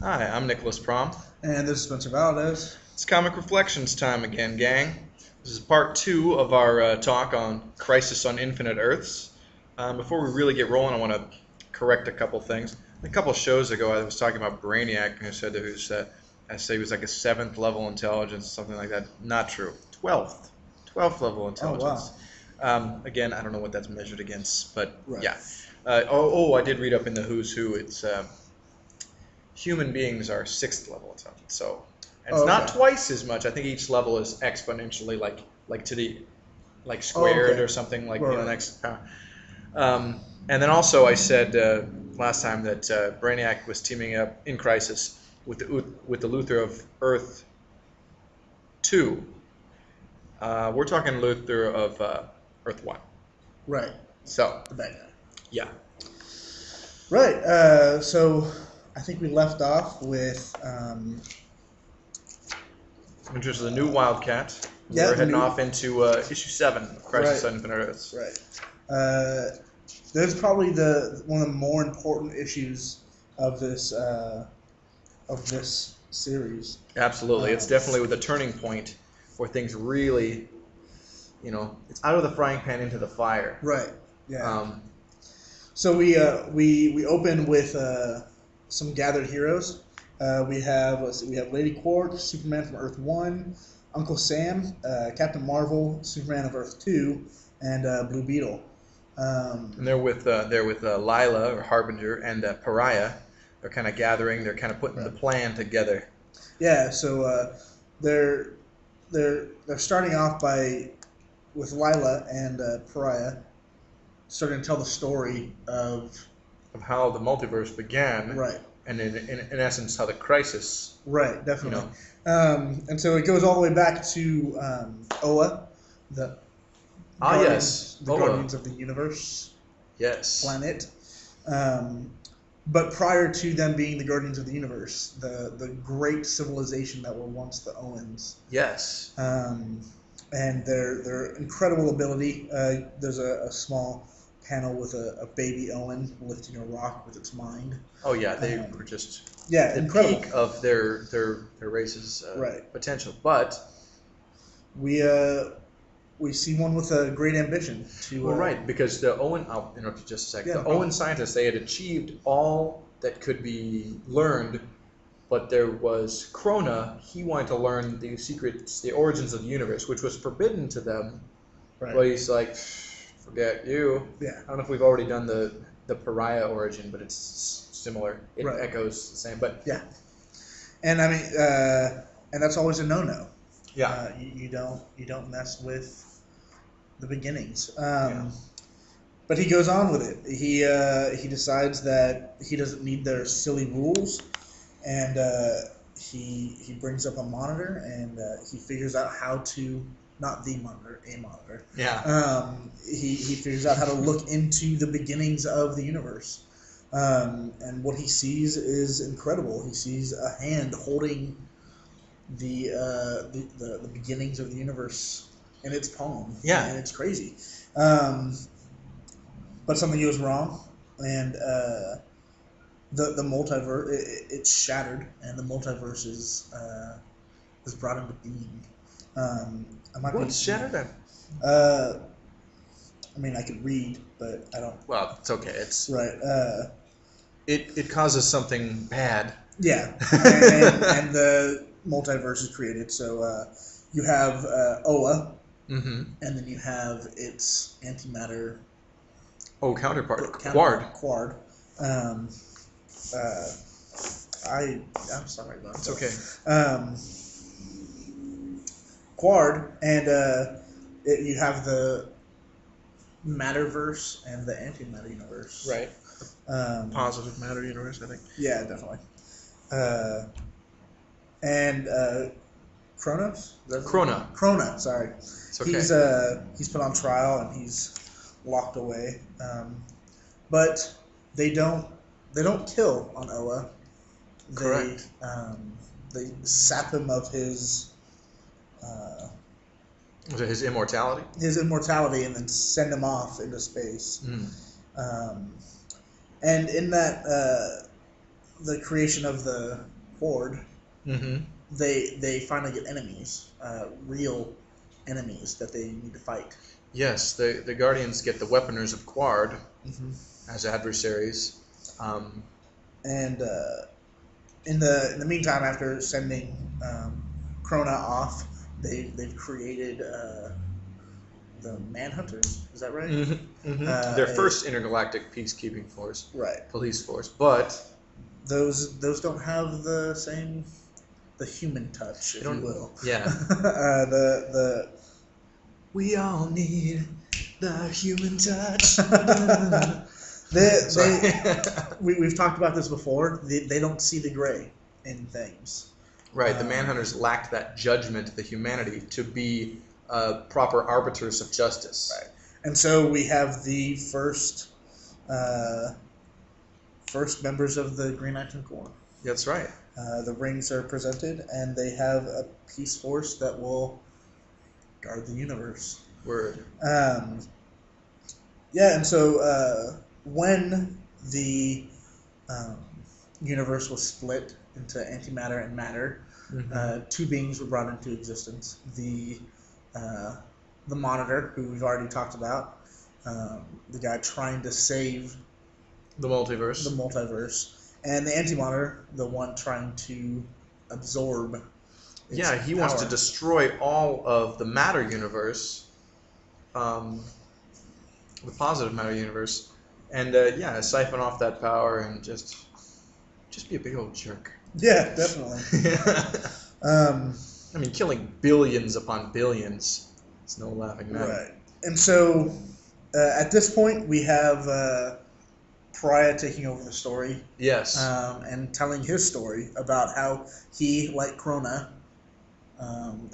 Hi, I'm Nicholas Prom. And this is Spencer Valdez. It's Comic Reflections time again, gang. This is part two of our talk on Crisis on Infinite Earths. Before we really get rolling, I want to correct a couple things. A couple shows ago, I was talking about Brainiac, and I said I say he was like a 7th level intelligence, something like that. Not true. 12th level intelligence. Oh, wow. Again, I don't know what that's measured against, but Right. yeah. I did read up in the Who's Who. It's human beings are 6th level intelligence, so it's not twice as much. I think each level is exponentially like to the squared or something like Right. next power. And then also I said last time that Brainiac was teaming up in Crisis with the Luthor of Earth 2. We're talking Luthor of Earth 1. Right. So The bad guy. yeah. Right. So I think we left off with Which the new Wildcat. Yeah, We're heading new- off into issue 7 of Crisis on Infinite Earths. right. There's probably one of the more important issues of this series. Absolutely. It's definitely with a turning point where things really, it's out of the frying pan into the fire. Right. Yeah. So we open with some gathered heroes. We have Lady Quark, Superman from Earth 1, Uncle Sam, Captain Marvel, Superman of Earth 2, and Blue Beetle. And they're with Lila or Harbinger and Pariah. They're kind of gathering. They're kind of putting the plan together. Yeah. So they're starting off with Lila and Pariah, starting to tell the story of how the multiverse began. Right. And in essence, how the crisis. Right, definitely. And so it goes all the way back to Oa, the Guardians of the Universe planet. Yes. But prior to them being the Guardians of the Universe, the great civilization that were once the Owens. Yes. And their incredible ability. There's a small panel with a baby Owen lifting a rock with its mind. Oh yeah, they were just the incredible peak of their race's potential. But we see one with a great ambition to. Because the Owen. I'll interrupt you just a second. The Owen scientists, they had achieved all that could be learned, but there was Krona. He wanted to learn the secrets, the origins of the universe, which was forbidden to them. Right. But he's like, forget you. Yeah. I don't know if we've already done the Pariah origin, but it's similar. It echoes the same. But yeah. And I mean, and that's always a no-no. Yeah. You don't mess with the beginnings. But he goes on with it. He decides that he doesn't need their silly rules, and he brings up a monitor, and he figures out how to. Not the monitor, a monitor. Yeah. He figures out how to look into the beginnings of the universe. And what he sees is incredible. He sees a hand holding the beginnings of the universe in its palm. Yeah. And it's crazy. But something goes wrong, and the multiverse it's shattered, and the multiverse is brought into being. What's shattered? I mean, I could read, but I don't. Well, it's okay. It's right. It causes something bad. Yeah, and the multiverse is created. So you have Oa, and then you have its antimatter. Counterpart. Quard. I'm sorry about that. It's okay. Quard, and you have the matterverse and the antimatter universe. Right. Positive matter universe, I think. Yeah, definitely. And Kronos? Krona, sorry. It's okay. He's put on trial and he's locked away. But they don't kill on Oa. Correct. They sap him of his. Was it his immortality? His immortality, and then send him off into space. And in that the creation of the Horde, Mm-hmm. they finally get enemies, real enemies that they need to fight. Yes, the Guardians get the Weaponers of Quard Hmm. as adversaries. And in the meantime, after sending Krona off, they've created the Manhunters. Is that right? Mm-hmm. Mm-hmm. Their first intergalactic peacekeeping force, Right. police force, but Those don't have the same the human touch, if you will. Yeah. The We all need the human touch. we've talked about this before. They don't see the gray in things. Right, the Manhunters lacked that judgment, the humanity, to be proper arbiters of justice. Right. And so we have the first members of the Green Lantern Corps. That's right. The rings are presented, and they have a peace force that will guard the universe. Word. Yeah, and so when the universe was split into antimatter and matter, two beings were brought into existence. The Monitor, who we've already talked about, the guy trying to save The multiverse. the multiverse, and the Anti-Monitor, the one trying to absorb its He wants to power. destroy all of the matter universe, the positive matter universe, and siphon off that power and just be a big old jerk. Yeah, definitely. I mean, killing billions upon billions. It's no laughing matter. Right. And so at this point, we have Pariah taking over the story. Yes. And telling his story about how he, like Krona,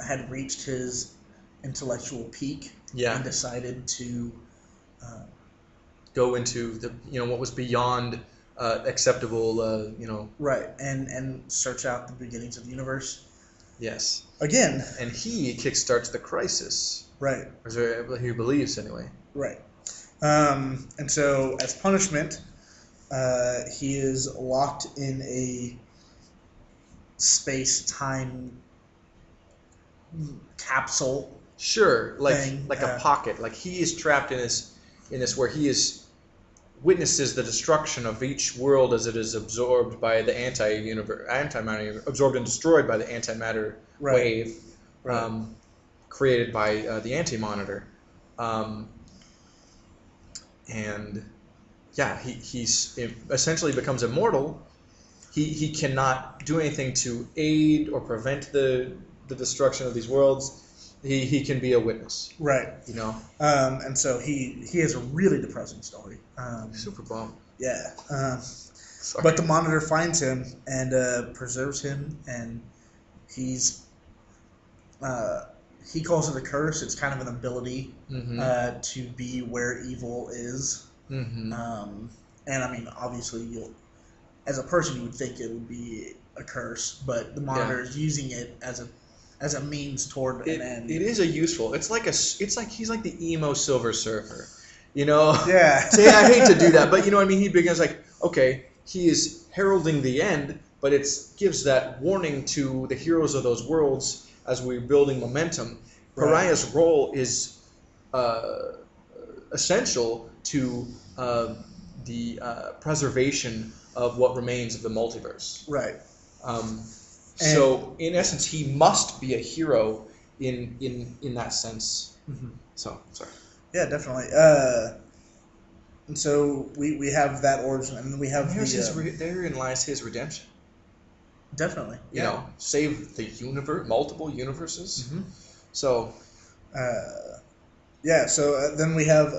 had reached his intellectual peak and decided to go into the what was beyond acceptable. Right, and search out the beginnings of the universe. Yes. Again. And he kickstarts the crisis. Right. Or so he believes, anyway. Right. And so, as punishment, he is locked in a space-time capsule. Sure, like thing. a pocket. Like he is trapped in this where he witnesses the destruction of each world as it is absorbed by the antimatter, absorbed and destroyed by the antimatter wave, created by the Anti-Monitor, and he's essentially becomes immortal. He cannot do anything to aid or prevent the destruction of these worlds. He can be a witness. Right. And so he has a really depressing story. Super bummed. Yeah. But the Monitor finds him and preserves him, and he calls it a curse. It's kind of an ability to be where evil is. Mm-hmm. And I mean, obviously, as a person, you would think it would be a curse, but the Monitor is using it as a means toward an end. It is a useful. It's like he's like the emo Silver Surfer, Yeah. So I hate to do that, but you know what I mean. He begins like, okay, he is heralding the end, but it gives that warning to the heroes of those worlds as we're building momentum. Right. Pariah's role is essential to the preservation of what remains of the multiverse. Right. So, in essence, he must be a hero in that sense. Mm-hmm. So, sorry. Yeah, definitely. And so we have that origin, and then we have therein lies his redemption. Definitely. Save the universe, multiple universes. Mm-hmm. So. So then we have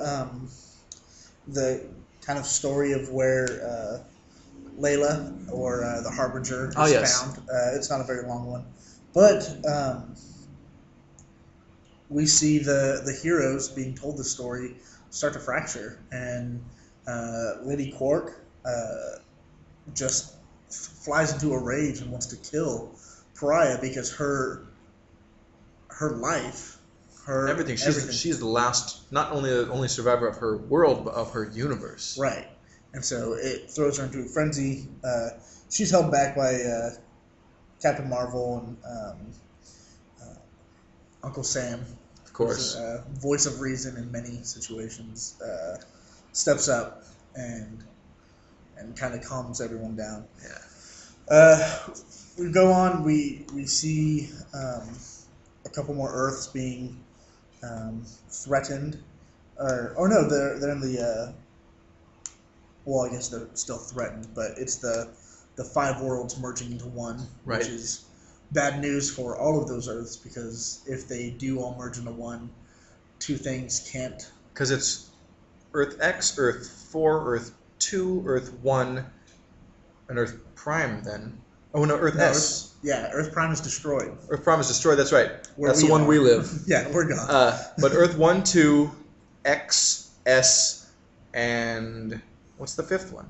the kind of story of where Layla, or the Harbinger, is found. It's not a very long one, but we see the heroes being told the story start to fracture, and Lady Quark just flies into a rage and wants to kill Pariah because her life, everything. She's the last, not only the only survivor of her world, but of her universe. Right. and so it throws her into a frenzy. She's held back by Captain Marvel and Uncle Sam, Of course. voice of reason in many situations, steps up and kind of calms everyone down. Yeah. We go on. We see a couple more Earths being threatened, or no, they're in the. Well, I guess they're still threatened, but it's the 5 worlds merging into one, Right. which is bad news for all of those Earths, because if they do all merge into one, 2 things can't. Because it's Earth X, Earth 4, Earth 2, Earth 1, and Earth Prime then. Oh no, Earth S. Earth Prime is destroyed. Earth Prime is destroyed, that's right. Where That's the one we live. Yeah, we're gone. But Earth 1, 2, X, S, and what's the 5th one?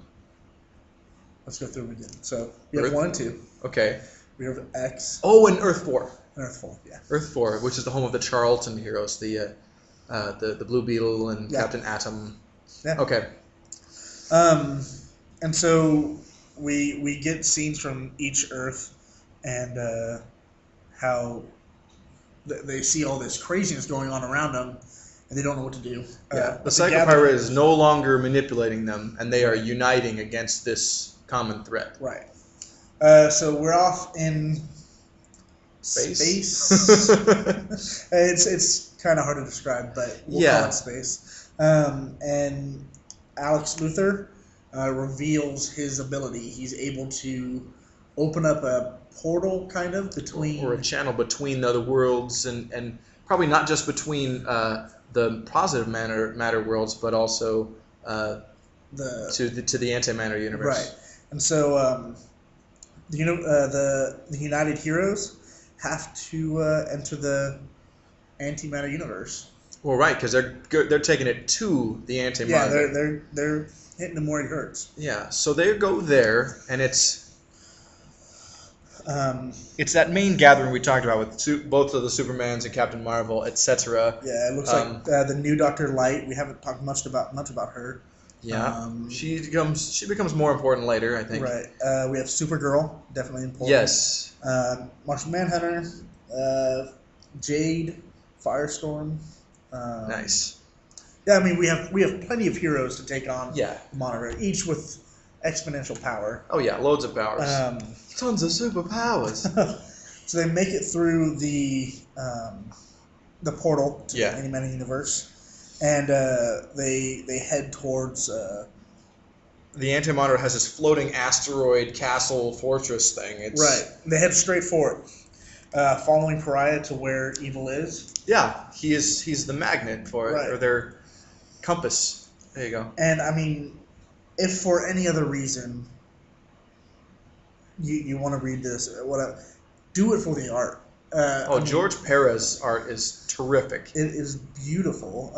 Let's go through them again. So we have Earth? 1 and 2. Okay. We have X Oh, and Earth 4. and Earth 4. Yeah. Earth 4, which is the home of the Charlton heroes, the Blue Beetle and Yeah. Captain Atom. Yeah. Okay. And so we get scenes from each Earth, and how they see all this craziness going on around them, and they don't know what to do. Yeah. The they Psycho gather- Pirate is no longer manipulating them, and they are uniting against this common threat. Right. So we're off in Space? It's kind of hard to describe, but we'll call it space. And Alex Luthor reveals his ability. He's able to open up a portal, kind of, between... Or a channel between the other worlds, and probably not just between the positive matter worlds, but also to the antimatter universe. Right. And so the United Heroes have to enter the antimatter universe. Well, right, because they're taking it to the antimatter. Yeah, they're hitting him where it hurts. Yeah, so they go there, and it's that main gathering we talked about with both of the Supermans and Captain Marvel, etc. Yeah, it looks like the new Dr. Light. We haven't talked much about her. Yeah, she becomes more important later, I think. Right. We have Supergirl, definitely important. Yes. Martian Manhunter, Jade, Firestorm. Nice. Yeah, I mean we have plenty of heroes to take on. Yeah. Monitor, each with exponential power. Oh yeah, loads of powers. Tons of superpowers. So they make it through the portal to Yeah. the Animated Universe, and they head towards. The Antimatter has this floating asteroid castle fortress thing. Right. They head straight for it, following Pariah to where evil is. Yeah, he's the magnet for it, Right. or their compass. There you go. And I mean, if for any other reason you want to read this, do it for the art. George Perez' art is terrific. It is beautiful.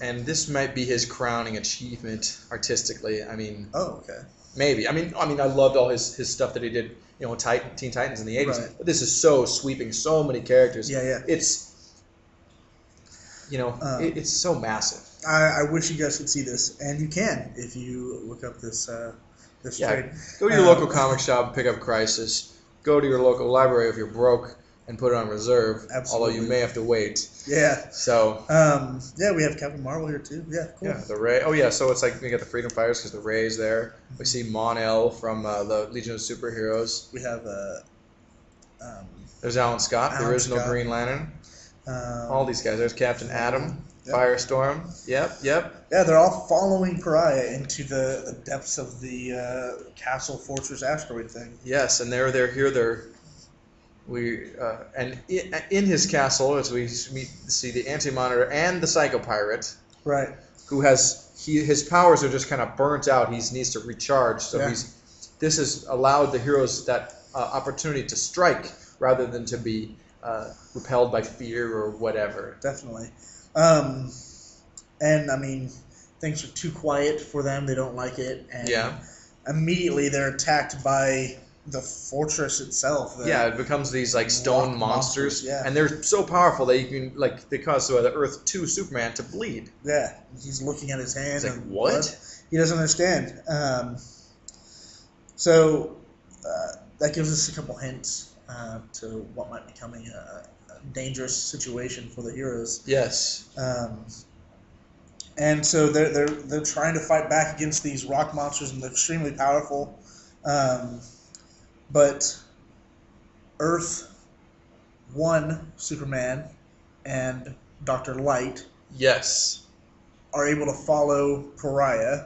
And this might be his crowning achievement artistically. I mean, Oh, okay. maybe. I mean, I loved all his stuff that he did. Teen Titans in the 80s. Right. But this is so sweeping, so many characters. Yeah. It's it's so massive. I wish you guys could see this, and you can if you look up this trade. Go to your local comic shop, pick up Crisis. Go to your local library if you're broke, and put it on reserve. Absolutely. Although you may have to wait. Yeah. So. We have Captain Marvel here too. Yeah, cool. Yeah, the Ray. Oh yeah, so it's like we got the Freedom Fighters because the Ray's there. We see Mon-El from the Legion of Superheroes. We have There's Alan Scott, the Alan original Scott. Green Lantern. All these guys. There's Captain Atom, Yep. Firestorm. Yep. Yeah, they're all following Pariah into the depths of the castle fortress asteroid thing. Yes, and they're here. And in his castle, as we see the Anti-Monitor and the Psycho Pirate, Right. who his powers are just kind of burnt out. He needs to recharge. So Yeah. this has allowed the heroes that opportunity to strike rather than to be repelled by fear or whatever. Definitely. And I mean, things are too quiet for them. They don't like it. And Yeah. immediately they're attacked by the fortress itself. It becomes these like stone Rock monsters, yeah. and they're so powerful that you can they cause the Earth 2 Superman to bleed. Yeah, he's looking at his hand. It's like, and what? blood. He doesn't understand. So that gives us a couple hints to what might be coming, a dangerous situation for the heroes. Yes. And so they're trying to fight back against these rock monsters, and they're extremely powerful. But Earth 1 Superman and Dr. Light Yes. are able to follow Pariah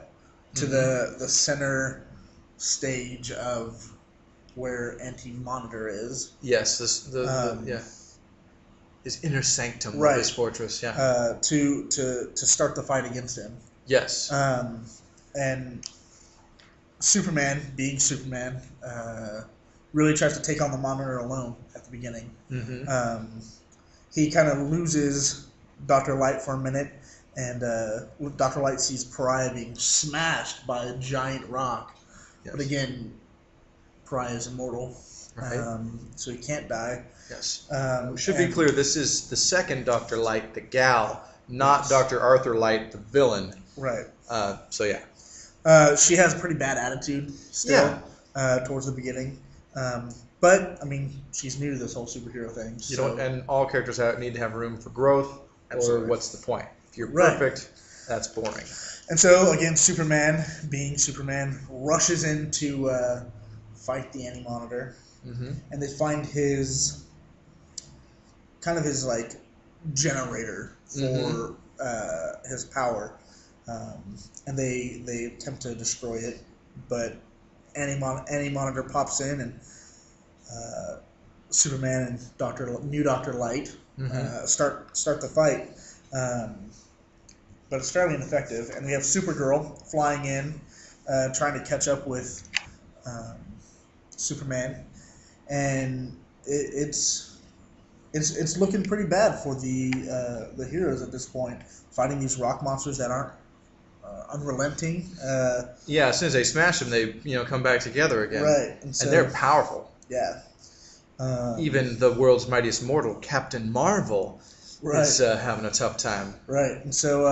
to the center stage of where Anti-Monitor is. Yes. His inner sanctum Right. of his fortress. Yeah. To start the fight against him. Yes. And Superman, being Superman, really tries to take on the Monitor alone at the beginning. He kind of loses Dr. Light for a minute, and Dr. Light sees Pariah being smashed by a giant rock. Yes. But again, Pariah is immortal, Right. so he can't die. Yes. Should be clear, this is the second Dr. Light, the gal, not Dr. Arthur Light, the villain. Right. So yeah. She has a pretty bad attitude still towards the beginning. But, I mean, she's new to this whole superhero thing. You don't, and all characters need to have room for growth, Absolutely. or what's the point? If you're Right. perfect, that's boring. And so, again, Superman, being Superman, rushes in to fight the Anti-Monitor. And they find his like generator for his power, and they attempt to destroy it, but Anti-Monitor pops in, and Superman and new Dr. Light start the fight, but it's fairly ineffective. And we have Supergirl flying in, trying to catch up with Superman, and it's looking pretty bad for the heroes at this point, fighting these rock monsters that aren't unrelenting. Yeah, as soon as they smash them, they come back together again. Right, and they're powerful. Yeah. Even the world's mightiest mortal, Captain Marvel, is having a tough time. Right, and so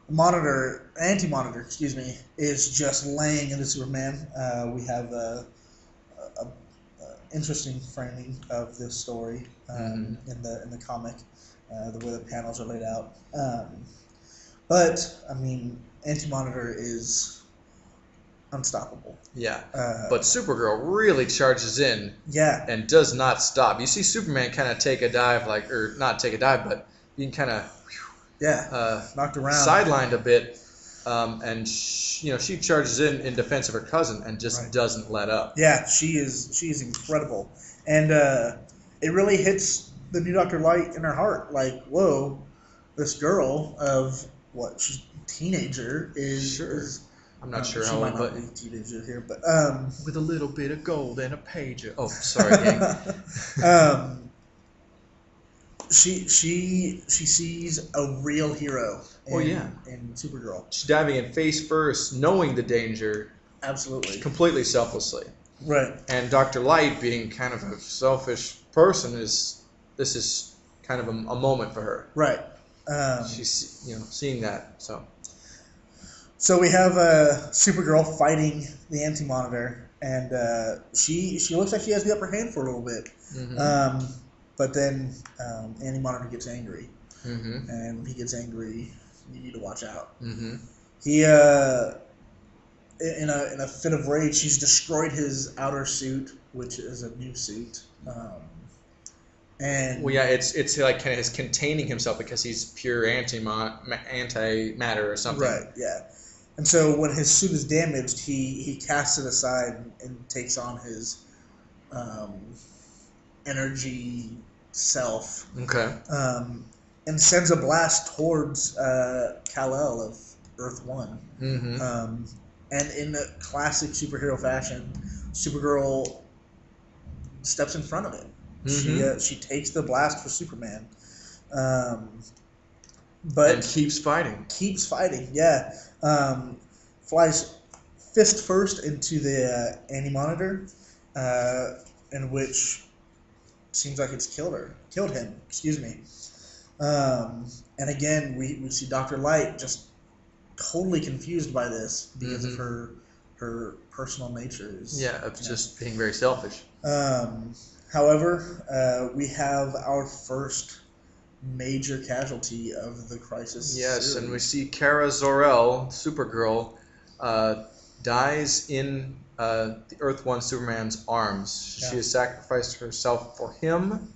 Anti-Monitor, is just laying into Superman. We have a interesting framing of this story in the comic, the way the panels are laid out. But I mean, Anti-Monitor is unstoppable. Yeah, but Supergirl really charges in. Yeah, and does not stop. You see Superman kind of take a dive, or not take a dive, but you can kind of knocked around, sidelined a bit, and she charges in defense of her cousin and just doesn't let up. Yeah, she is incredible, and it really hits the new Dr. Light in her heart. Like, whoa, this girl of she's a teenager is. I'm not sure how old, old, but be a teenager here, but with a little bit of gold and a pager. Oh, sorry, gang. She sees a real hero. In Supergirl. She's diving in face first, knowing the danger. Absolutely. Completely selflessly. Right. And Dr. Light, being kind of a selfish person, this is kind of a moment for her. Right. She's seeing that. So we have Supergirl fighting the Anti-Monitor, and she looks like she has the upper hand for a little bit. But then Anti-Monitor gets angry, and when he gets angry, you need to watch out. He, in a fit of rage, she's destroyed his outer suit, which is a new suit. And it's like kind of his containing himself because he's pure antimatter or something. Right. Yeah. And so when his suit is damaged, he casts it aside and takes on his energy self. Okay. And sends a blast towards Kal-El of Earth 1. And in a classic superhero fashion, Supergirl steps in front of it. She takes the blast for Superman. But and keeps fighting. Yeah. Flies fist first into the Anti-Monitor, in which seems like it's killed him. Excuse me. And again, we see Dr. Light just totally confused by this because of her personal nature. Of just being very selfish. However, we have our first major casualty of the Crisis series. And we see Kara Zor-El, Supergirl, dies in the Earth-1 Superman's arms. Yeah. She has sacrificed herself for him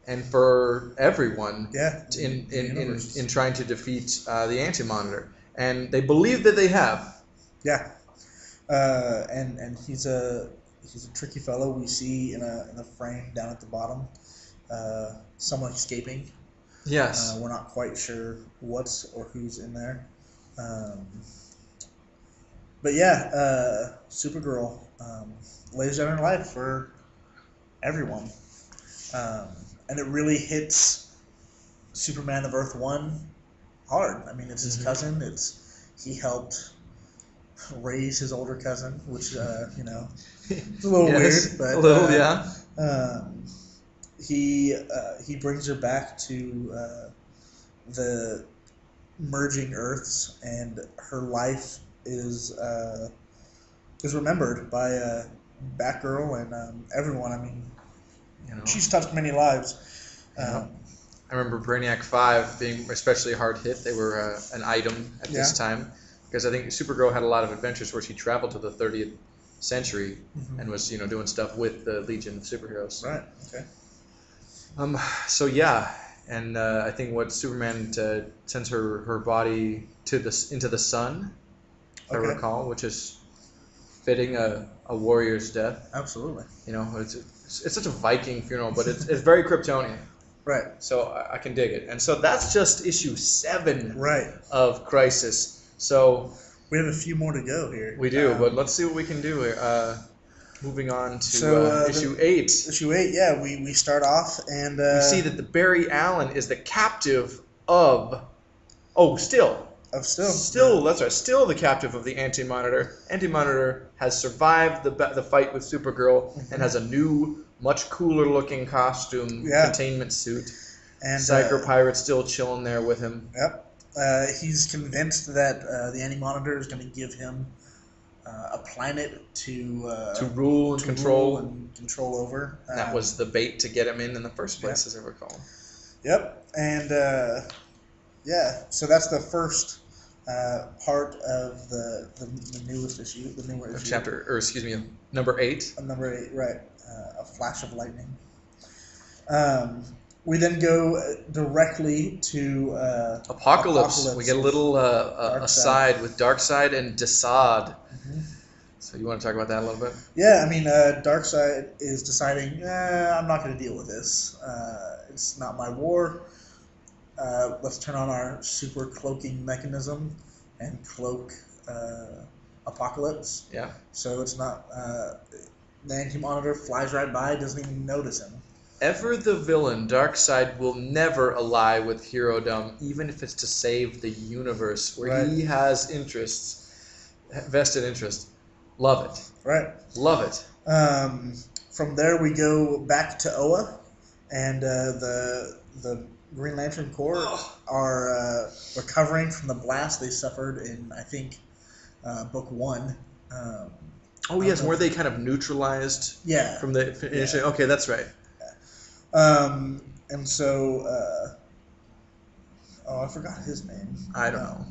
and for everyone in trying to defeat the Anti-Monitor. And they believe that they have. Yeah. And he's a tricky fellow. We see in a frame down at the bottom someone escaping. Yes. We're not quite sure what's or who's in there. But yeah, Supergirl lays down her life for everyone. And it really hits Superman of Earth 1 hard. I mean, it's his cousin. He helped raise his older cousin, which, it's a little weird. But, a little, he brings her back to the merging Earths, and her life is remembered by Batgirl and everyone. I mean, she's touched many lives. I remember Brainiac 5 being especially hard hit. They were an item at this time because I think Supergirl had a lot of adventures where she traveled to the 30th century and was doing stuff with the Legion of Superheroes. Right. Okay. And I think what Superman sends her body into the sun, if I recall, which is fitting a warrior's death. Absolutely. It's such a Viking funeral, but it's very Kryptonian. Right. So I can dig it. And so that's just issue 7 right. of Crisis. So we have a few more to go here. We do, but let's see what we can do. Moving on to issue 8. Issue 8, yeah. We start off and... we see that the Barry Allen is the captive of... Oh, still. Still, that's right. Still the captive of the Anti-Monitor. Anti-Monitor has survived the fight with Supergirl and has a new, much cooler-looking costume, containment suit. And Psycho Pirate's still chilling there with him. Yep. He's convinced that the Anti-Monitor is going to give him a planet to rule and control over. And that was the bait to get him in the first place, as I recall. Yep. And so that's the first part of the newest issue, the newer issue. Number 8. Number 8, right. A flash of lightning. We then go directly to Apocalypse. We get a little aside with Darkseid and Desaad. So you want to talk about that a little bit? Yeah, I mean, Darkseid is deciding, I'm not going to deal with this. It's not my war. Let's turn on our super cloaking mechanism and cloak Apocalypse. Yeah. So it's not... the Anti-Monitor flies right by, doesn't even notice him. Ever the villain, Darkseid will never ally with Herodom, even if it's to save the universe, where he has vested interest. Love it. Right. Love it. From there, we go back to Oa, and the Green Lantern Corps are recovering from the blast they suffered in, I think, Book 1. Where they kind of neutralized from the initially. Yeah. Okay, that's right. And so, I forgot his name. I don't know.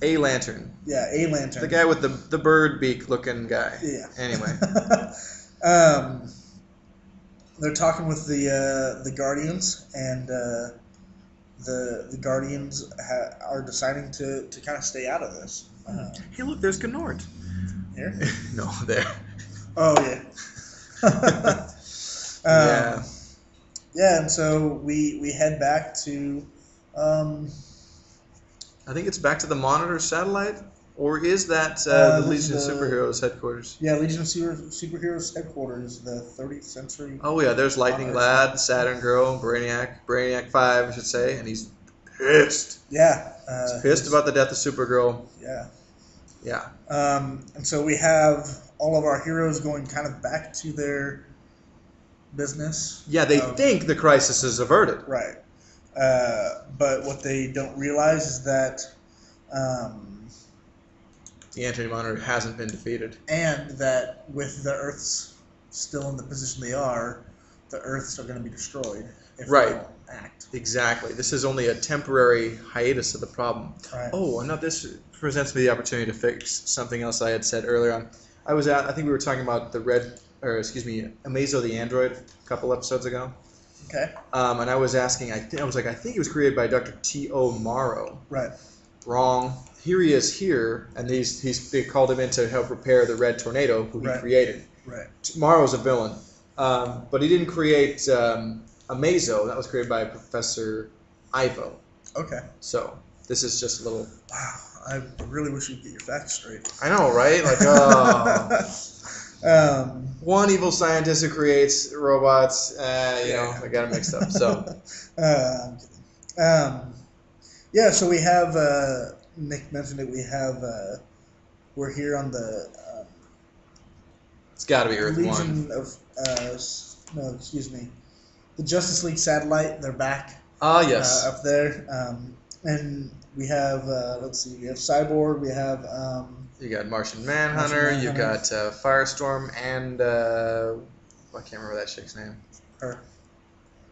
A Lantern. Yeah, A Lantern. The guy with the bird beak looking guy. Yeah. Anyway. They're talking with the Guardians, and the Guardians are deciding to kind of stay out of this. Hey, look, there's Gnort. Here? No, there. Oh, yeah. Yeah. Yeah, and so we head back to... I think it's back to the Monitor satellite, or is that the Legion of Superheroes headquarters? Yeah, Legion of Superheroes headquarters, the 30th century. Oh yeah, there's Lightning Lad, Saturn Girl, Brainiac 5, I should say, and he's pissed. Yeah. He's pissed about the death of Supergirl. Yeah. Yeah. And so we have all of our heroes going kind of back to their business. Yeah, they think the crisis is averted. Right. But what they don't realize is that The Anti-Monitor hasn't been defeated. And that with the Earths still in the position they are, the Earths are going to be destroyed if they don't act. Exactly. This is only a temporary hiatus of the problem. Right. Oh, no, this presents me the opportunity to fix something else I had said earlier on. I think we were talking about Amazo the Android a couple episodes ago. Okay. And I was asking, I think it was created by Dr. T.O. Morrow. Right. Wrong. Here he is here, and they called him in to help repair the Red Tornado, who he created. Right. Morrow's a villain. But he didn't create Amazo. That was created by Professor Ivo. Okay. So this is just a little... Wow. I really wish you'd get your facts straight. I know, right? Like, one evil scientist who creates robots, I got it mixed up. So, I'm kidding. Yeah, so we have, Nick mentioned it, we're here on the... it's got to be Earth Legion 1. of, the Justice League satellite, they're back. Ah, yes. Up there. And we have, we have Cyborg, we have... you got Martian Manhunter, you got Firestorm, and I can't remember that chick's name. Her.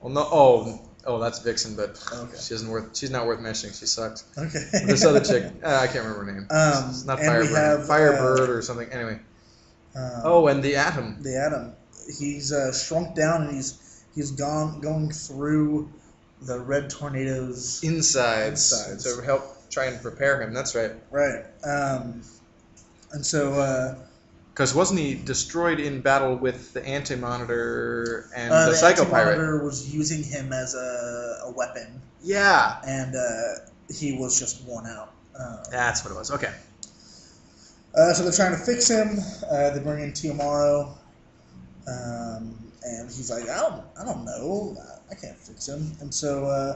Well, no, oh, that's Vixen, but she's not worth mentioning. She sucked. Okay. This other chick, I can't remember her name. It's not Firebird. Firebird or something. Anyway. And the Atom. The Atom. He's shrunk down and he's going through the Red Tornado's insides to help try and prepare him. That's right. Right. And so. Because wasn't he destroyed in battle with the Anti-Monitor and the Psycho Pirate? The Anti-Monitor was using him as a weapon. Yeah. And he was just worn out. That's what it was. Okay. So they're trying to fix him. They bring in Teomaro. And he's like, I don't know. I can't fix him. And so,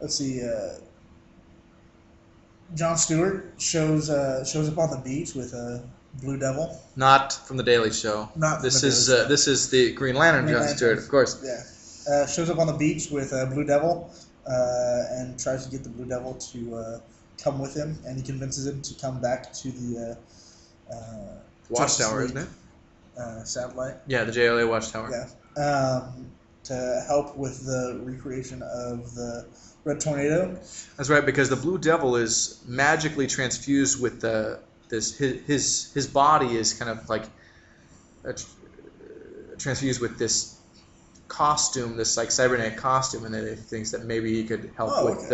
let's see. Jon Stewart shows up on the beach with Blue Devil. Not from the Daily Show. This is the Green Lantern, Jon Stewart, of course. Yeah. Shows up on the beach with Blue Devil, and tries to get the Blue Devil to come with him, and he convinces him to come back to the Watchtower, isn't it? Satellite. Yeah, the JLA Watchtower. Yeah. To help with the recreation of the Red Tornado. That's right, because the Blue Devil is magically transfused with his body is kind of like transfused with this costume, this like cybernetic costume, and then it thinks that maybe he could help with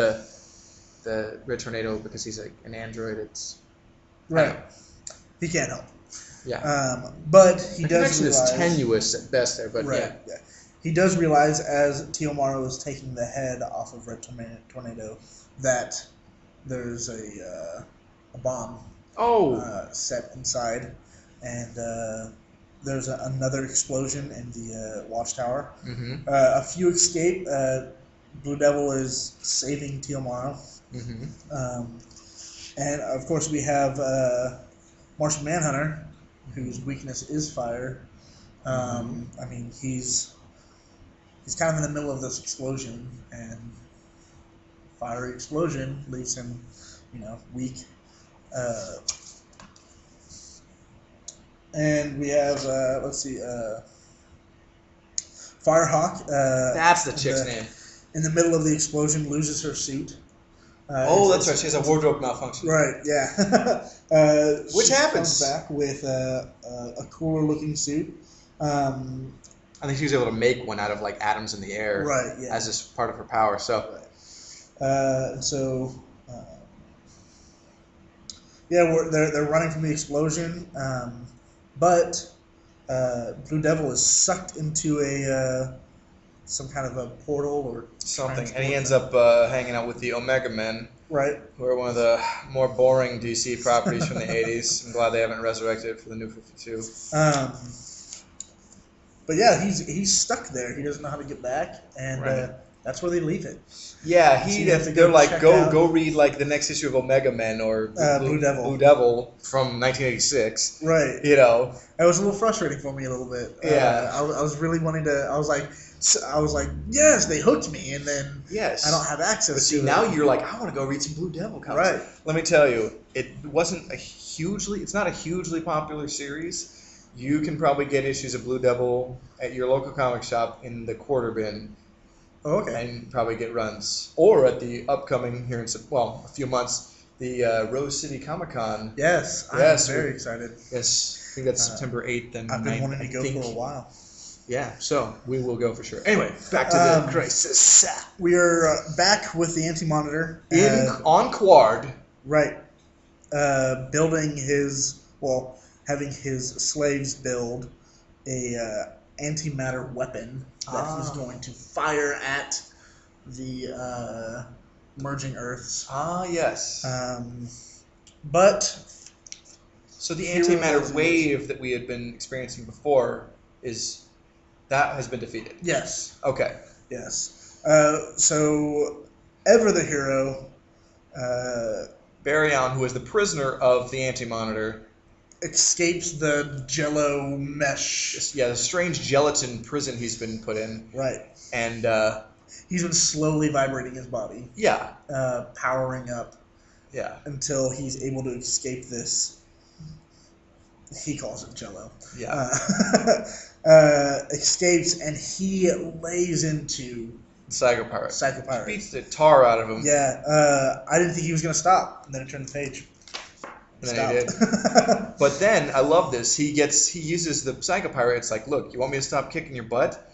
the Red Tornado because he's like an android. It's right. He can't help. Yeah. But he the does connection realize... is tenuous at best there, but yeah. He does realize as Teomaro is taking the head off of Red Tornado that there's a bomb set inside, and there's another explosion in the Watchtower. Mm-hmm. A few escape. Blue Devil is saving Teomaro. Mm-hmm. And of course we have Martian Manhunter, whose weakness is fire. I mean, he's kind of in the middle of this explosion, and fiery explosion leaves him, weak. And we have, Firehawk. That's the chick's name. In the middle of the explosion, loses her suit. That's right. She has a wardrobe malfunction. Right. Yeah. Which she happens. Comes back with a cooler-looking suit. I think she was able to make one out of like atoms in the air. Right. Yeah. As this part of her power. So. Right. They're running from the explosion, but Blue Devil is sucked into some kind of a portal or something, and he ends up hanging out with the Omega Men. Right. Who are one of the more boring DC properties from the 80s. I'm glad they haven't resurrected for the New 52. But yeah, he's stuck there. He doesn't know how to get back, and that's where they leave it. Yeah, they're like, go read like the next issue of Omega Men or Blue Devil. Blue Devil from 1986. Right. It was a little frustrating for me a little bit. Yeah. I was really wanting to. I was like, yes, they hooked me, and then I don't have access. But see, now you're like, I want to go read some Blue Devil comics. Right. Let me tell you, it wasn't a it's not a hugely popular series. You can probably get issues of Blue Devil at your local comic shop in the quarter bin. Oh, okay. And probably get runs. Or at the upcoming here in a few months, the Rose City Comic Con. Yes, I'm very excited. Yes, I think that's September 8th and 9th. I've been wanting to go for a while. Yeah, so we will go for sure. Anyway, back to the Crisis. We are back with the Anti-Monitor. On Quard. Right. Having his slaves build a antimatter weapon that he's going to fire at the merging Earths. Yes. But so the antimatter wave that we had been experiencing before has been defeated. Yes. Okay. Yes. So Ever the Hero, Barry Allen, who is the prisoner of the Anti-Monitor, escapes the jello mesh. Yeah, the strange gelatin prison he's been put in. Right. And he's been slowly vibrating his body. Yeah. Powering up. Yeah. Until he's able to escape this. He calls it jello. Yeah. Escapes, and he lays into Psychopirate. Beats the tar out of him. Yeah. I didn't think he was going to stop. And then it turned the page. And then he did. But then, I love this, he uses the Psychopirate. It's like, look, you want me to stop kicking your butt?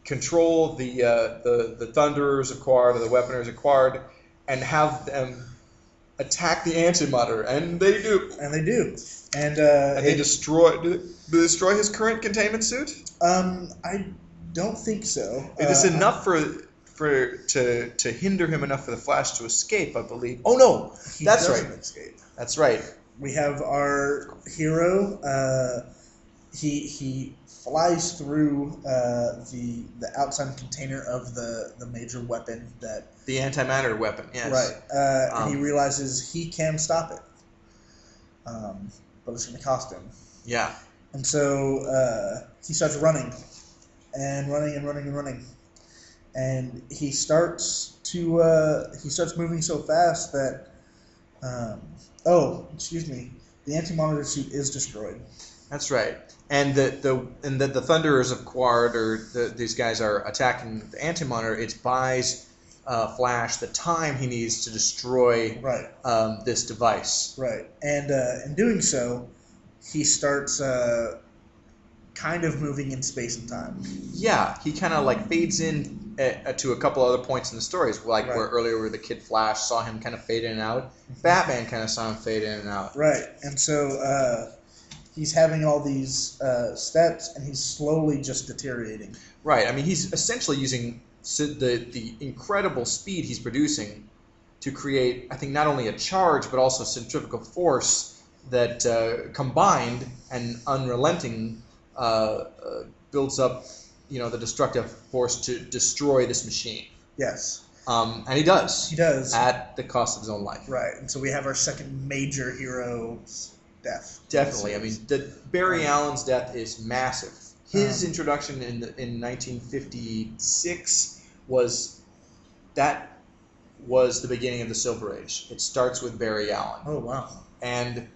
Control the Thunderers of Quard, or the Weaponers of Quard, and have them attack the Anti-Monitor. And they do. And they do. And they destroy his current containment suit? I don't think so. It is enough to hinder him enough for the Flash to escape, I believe. Oh no, that's right. Escape. That's right. We have our hero. He flies through the outside container of the major weapon that the antimatter weapon. Yes. Right. And he realizes he can stop it. But it's going to cost him. Yeah. And so he starts running, and running, and he starts moving so fast that the Anti-Monitor suit is destroyed. That's right. And the Thunderers of Quard, or these guys are attacking the Anti-Monitor. It buys Flash the time he needs to destroy this device. Right. And in doing so, he starts kind of moving in space and time. Yeah, he kind of like fades in to a couple other points in the stories, like where earlier where the Kid Flash saw him kind of fade in and out. Batman kind of saw him fade in and out. Right. And so he's having all these steps, and he's slowly just deteriorating. Right. I mean, he's essentially using the incredible speed he's producing to create, I think, not only a charge, but also centrifugal force that combined and unrelenting builds up, the destructive force to destroy this machine. Yes. And he does. He does. At the cost of his own life. Right. And so we have our second major hero's death. Definitely. I mean, Barry Allen's death is massive. His introduction in 1956 was the beginning of the Silver Age. It starts with Barry Allen. Oh, wow. And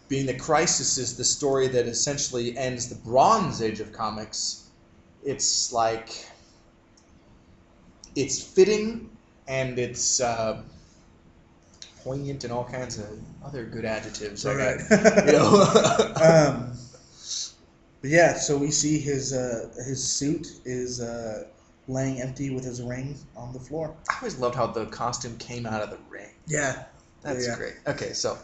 being the Crisis is the story that essentially ends the Bronze Age of comics. It's like, it's fitting, and it's poignant and all kinds of other good adjectives. Right. But yeah, so we see his suit is laying empty with his ring on the floor. I always loved how the costume came out of the ring. Yeah. That's great. Okay, so.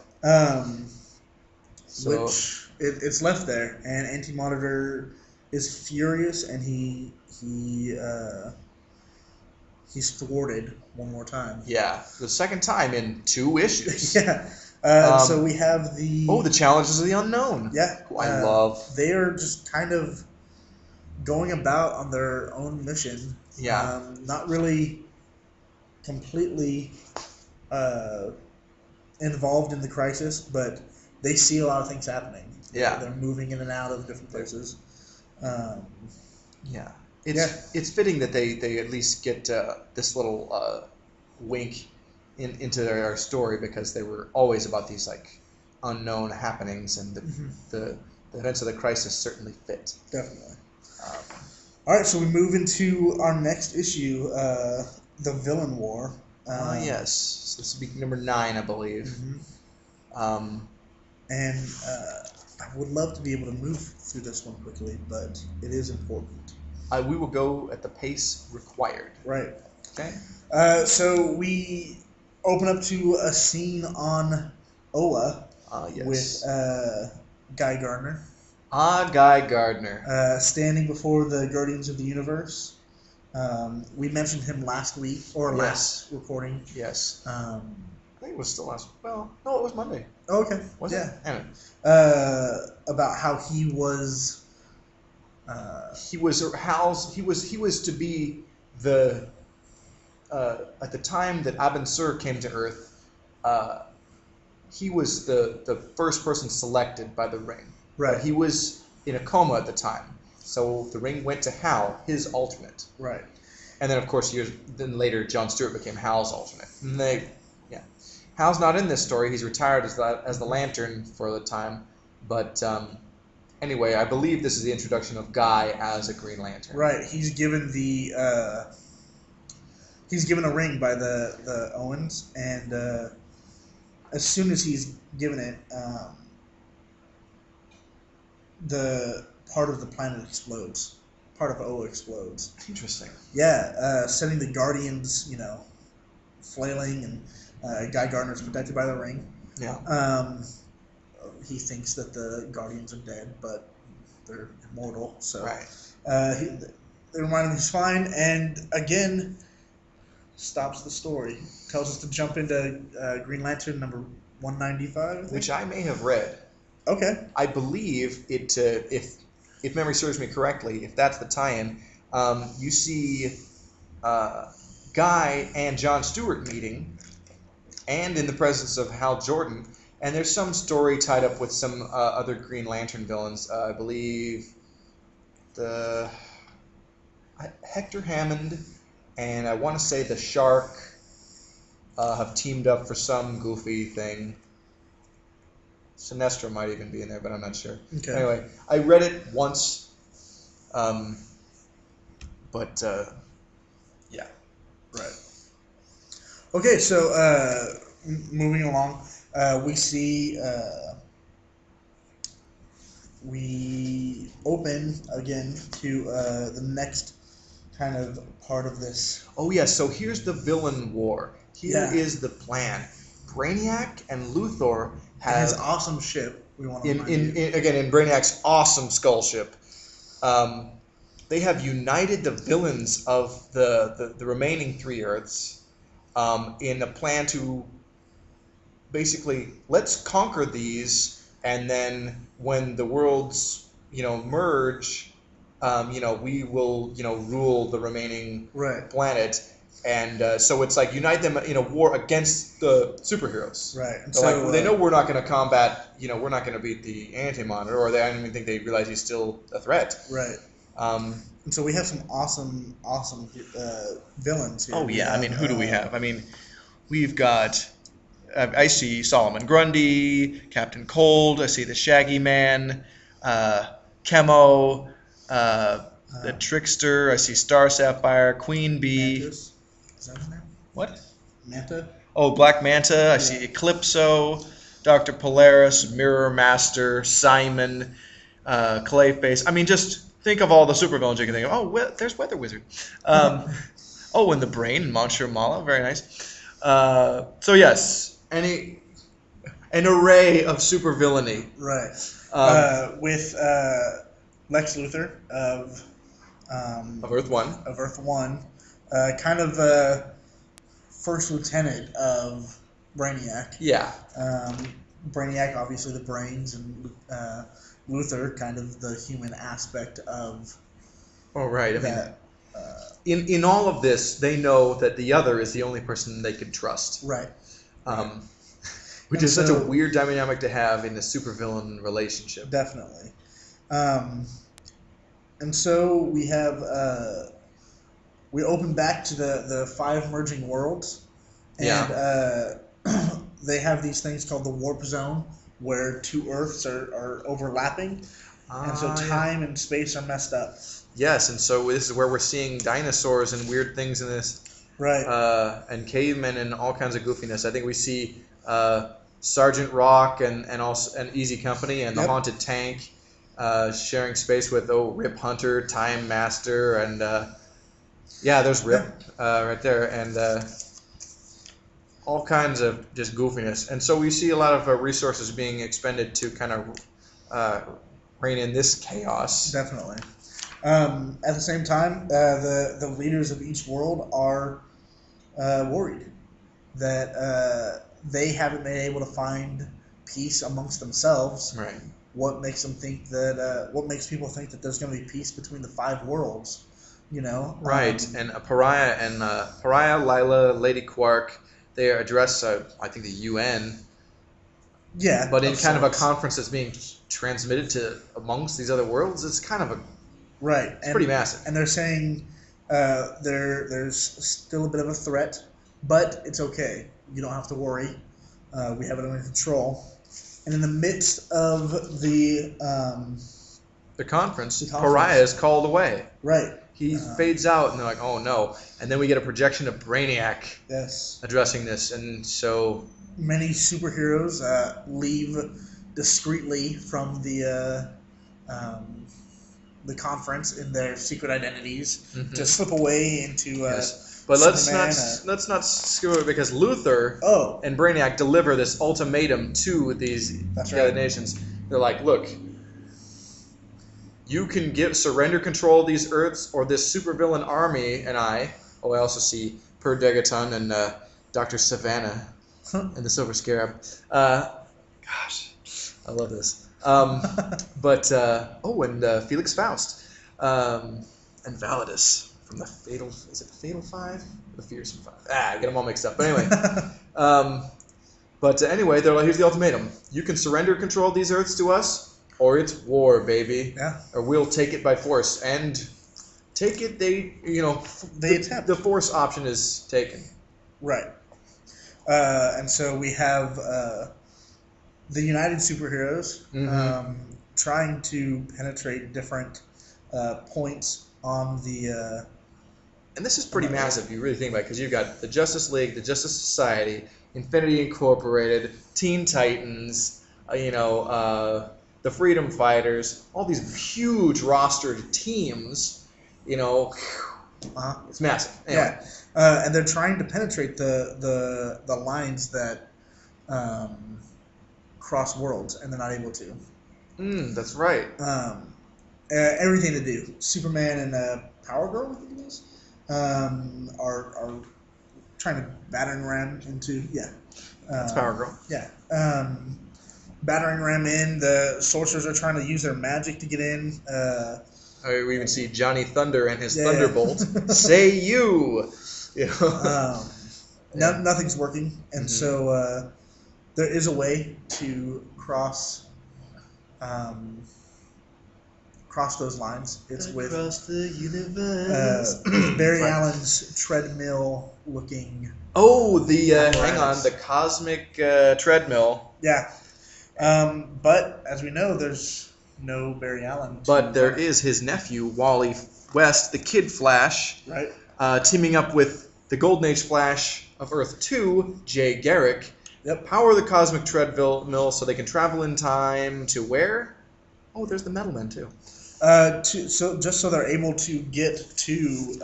Which it's left there, and Anti-Monitor is furious, and he's thwarted one more time. Yeah, the second time in 2 issues. Yeah. So we have the Challenges of the Unknown. Yeah. Who I love. They are just kind of going about on their own mission. Yeah. Not really completely involved in the Crisis, but they see a lot of things happening. Yeah. They're moving in and out of different places. Yeah. It's fitting that they at least get this little wink into their story, because they were always about these like unknown happenings, and the events of the crisis certainly fit. Definitely. All right, so we move into our next issue, the Villain War. Yes. So this will be number 9, I believe. And I would love to be able to move through this one quickly, but it is important. We will go at the pace required. Right. Okay. So we open up to a scene on Oa Yes. with Guy Gardner. Guy Gardner. Standing before the Guardians of the Universe. We mentioned him last week, or last recording. Yes. I think it was still last. Well, no, it was Monday. Oh, okay. Was it? Anyway. About how he was. He was to be the. At the time that Abin Sur came to Earth, he was the first person selected by the Ring. Right. He was in a coma at the time, so the Ring went to Hal, his alternate. Right. And then, of course, then later, John Stewart became Hal's alternate. And Hal's not in this story. He's retired as the Lantern for the time. But anyway, I believe this is the introduction of Guy as a Green Lantern. Right. He's given a ring by the Owens, and as soon as he's given it, the part of the planet explodes. Part of Oa explodes. Interesting. Yeah, setting the Guardians, flailing, and Guy Gardner's protected by the ring. Yeah. He thinks that the Guardians are dead, but they're immortal. So right. They remind him he's fine, and again, stops the story. Tells us to jump into Green Lantern number 195, which I may have read. Okay. I believe it. If memory serves me correctly, if that's the tie-in, you see Guy and John Stewart meeting, and in the presence of Hal Jordan, and there's some story tied up with some other Green Lantern villains. I believe Hector Hammond and I want to say the Shark have teamed up for some goofy thing. Sinestro might even be in there, but I'm not sure. Okay. Anyway, I read it once, but yeah. Right. Okay, so moving along, we open again to the next kind of part of this. Oh yeah, so here's the villain war. Here is the plan. Brainiac and Luthor have his awesome ship. We want to in Brainiac's awesome skull ship. They have united the villains of the remaining 3 Earths in a plan to basically let's conquer these, and then when the worlds merge, we will rule the remaining planet. And so it's like unite them in a war against the superheroes. Right. And so they know we're not going to combat, we're not going to beat the Anti-Monitor, or I don't even think they realize he's still a threat. Right. And so we have some awesome villains here. Oh, yeah. Who do we have? We've got, I see Solomon Grundy, Captain Cold, I see the Shaggy Man, Chemo, the Trickster, I see Star Sapphire, Queen Bee. Mantis. Is that his name? What? Manta? Oh, Black Manta. I see Eclipso, Dr. Polaris, Mirror Master, Simon, Clayface. Just think of all the supervillains you can think of. Oh, there's Weather Wizard. And the Brain, Monsieur Mala. Very nice. So, yes, an array of supervillainy. Right. With Lex Luthor of Earth 1. Of Earth 1. Kind of first lieutenant of Brainiac. Yeah. Brainiac, obviously the brains, and Luthor, kind of the human aspect of. Oh right. That. In all of this, they know that the other is the only person they could trust. Right. Which is such a weird dynamic to have in a supervillain relationship. Definitely. And so we have. We open back to the 5 merging worlds, and they have these things called the warp zone, where two Earths are overlapping, and so Yeah. time and space are messed up. Yes, and so this is where we're seeing dinosaurs and weird things in this, Right. and cavemen and all kinds of goofiness. I think we see Sergeant Rock and also and Easy Company and the Yep. Haunted Tank sharing space with Rip Hunter, Time Master, and there's Rip right there, and all kinds of just goofiness. And so we see a lot of resources being expended to kind of rein in this chaos. Definitely. At the same time, the leaders of each world are worried that they haven't been able to find peace amongst themselves. Right. What makes them think that? What makes people think that there's going to be peace between the five worlds? You know. Right. And Pariah, Lila, Lady Quark, they address I think the UN. Yeah. But in kind of a sorts. conference that's being transmitted to amongst these other worlds, it's kind of a Right. It's pretty massive. And they're saying there's still a bit of a threat, but it's okay. You don't have to worry. We have it under control. And in the midst of the conference, Pariah is called away. Right. He fades out, and they're like, "Oh no!" And then we get a projection of Brainiac addressing this, and so many superheroes leave discreetly from the conference in their secret identities to slip away into. But Superman, let's not screw it, because Luthor and Brainiac deliver this ultimatum to these other nations. They're like, "Look, you can surrender control of these Earths, or this supervillain army." And I also see Per Degaton and Dr. Savannah and the Silver Scarab. Gosh, I love this. But and Felix Faust and Validus from the Fatal. Is it the Fatal Five? Or the Fearsome Five? I get them all mixed up. But anyway, anyway, they're like, "Here's the ultimatum: you can surrender control of these Earths to us, or it's war, baby. Yeah. Or we'll take it by force." And take it, they attempt. The force option is taken. Right. And so we have the United Superheroes trying to penetrate different points on the. And this is pretty massive if you really think about it, because you've got the Justice League, the Justice Society, Infinity Incorporated, Teen Titans, the Freedom Fighters, all these huge rostered teams. It's massive. Anyway. Yeah, and they're trying to penetrate the lines that cross worlds, and they're not able to. That's right. Everything they do, Superman and Power Girl, I think it is, are trying to battering ram into that's Power Girl. Yeah. Battering ram in. The sorcerers are trying to use their magic to get in. We even see Johnny Thunder and his Thunderbolt. Say you! Nothing's working, and so there is a way to cross those lines. It's across the universe. Barry Allen's treadmill-looking. Oh, hang on, the cosmic treadmill. Yeah, but as we know, there's no Barry Allen. But there is his nephew, Wally West, the Kid Flash, right? Teaming up with the Golden Age Flash of Earth 2, Jay Garrick. Yep. Power the cosmic treadmill so they can travel in time to where? Oh, there's the Metal Men too. So they're able to get to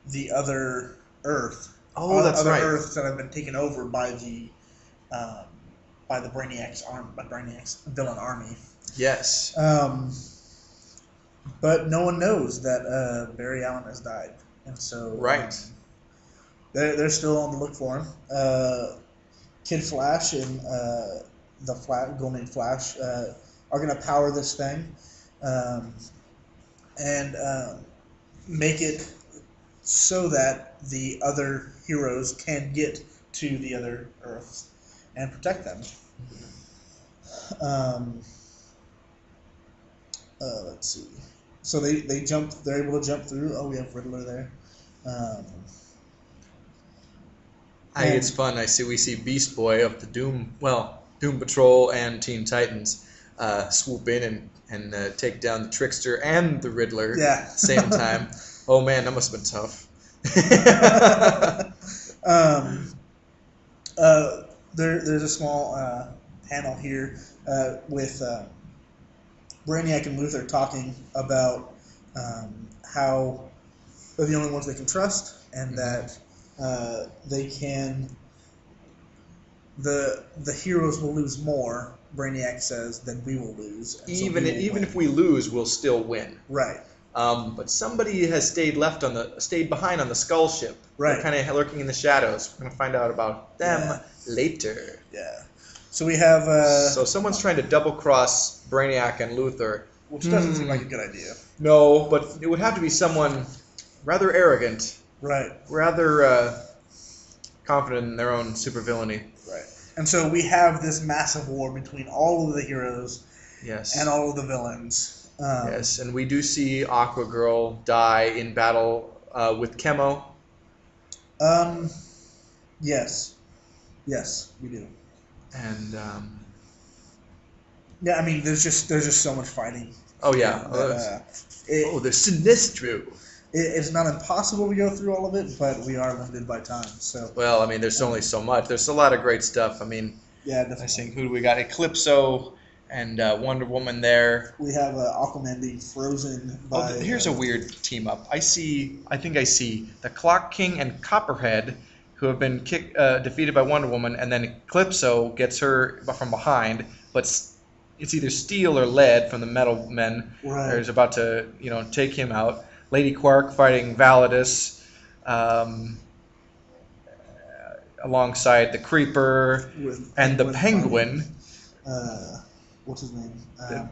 the other Earth. Oh, that's other right. Earths that have been taken over by the Brainiac's villain army. Yes. But no one knows that Barry Allen has died, and so they're still on the look for him. Kid Flash and the Golden Age Flash are going to power this thing and make it so that the other heroes can get to the other Earths and protect them. Let's see. So they jump. They're able to jump through. Oh, we have Riddler there. I think it's fun. We see Beast Boy of the Doom. Well, Doom Patrol and Teen Titans swoop in and take down the Trickster and the Riddler Yeah. at the same time. Oh man, that must have been tough. There's a small panel here with Brainiac and Luthor talking about how they're the only ones they can trust, and that they can. The heroes will lose more, Brainiac says, than we will lose. And so Even we will even win. if we lose, we'll still win. Right. But somebody has stayed behind on the Skull ship. Right. They're kind of lurking in the shadows. We're gonna find out about them Yeah. later. Yeah. So we have. So someone's trying to double cross Brainiac and Luthor. Which doesn't seem like a good idea. No, but it would have to be someone rather arrogant, Right. rather confident in their own supervillainy. Right. And so we have this massive war between all of the heroes Yes. and all of the villains. Yes, and we do see Aqua Girl die in battle with Chemo. Yes. Yes, we do. And Yeah, I mean, there's just so much fighting. oh yeah. The Sinestro. It's not impossible to go through all of it, but we are limited by time. So Well, I mean, there's only so much. There's a lot of great stuff. I mean, yeah, I definitely. think who do we got? Eclipso and Wonder Woman there. We have Aquaman being frozen by. Oh, here's a weird team up. I think I see the Clock King and Copperhead, who have been defeated by Wonder Woman, and then Eclipso gets her from behind, but it's either Steel or Lead from the Metal Men. Right. Is about to take him out. Lady Quark fighting Validus, alongside the Creeper and the Penguin. What's his name?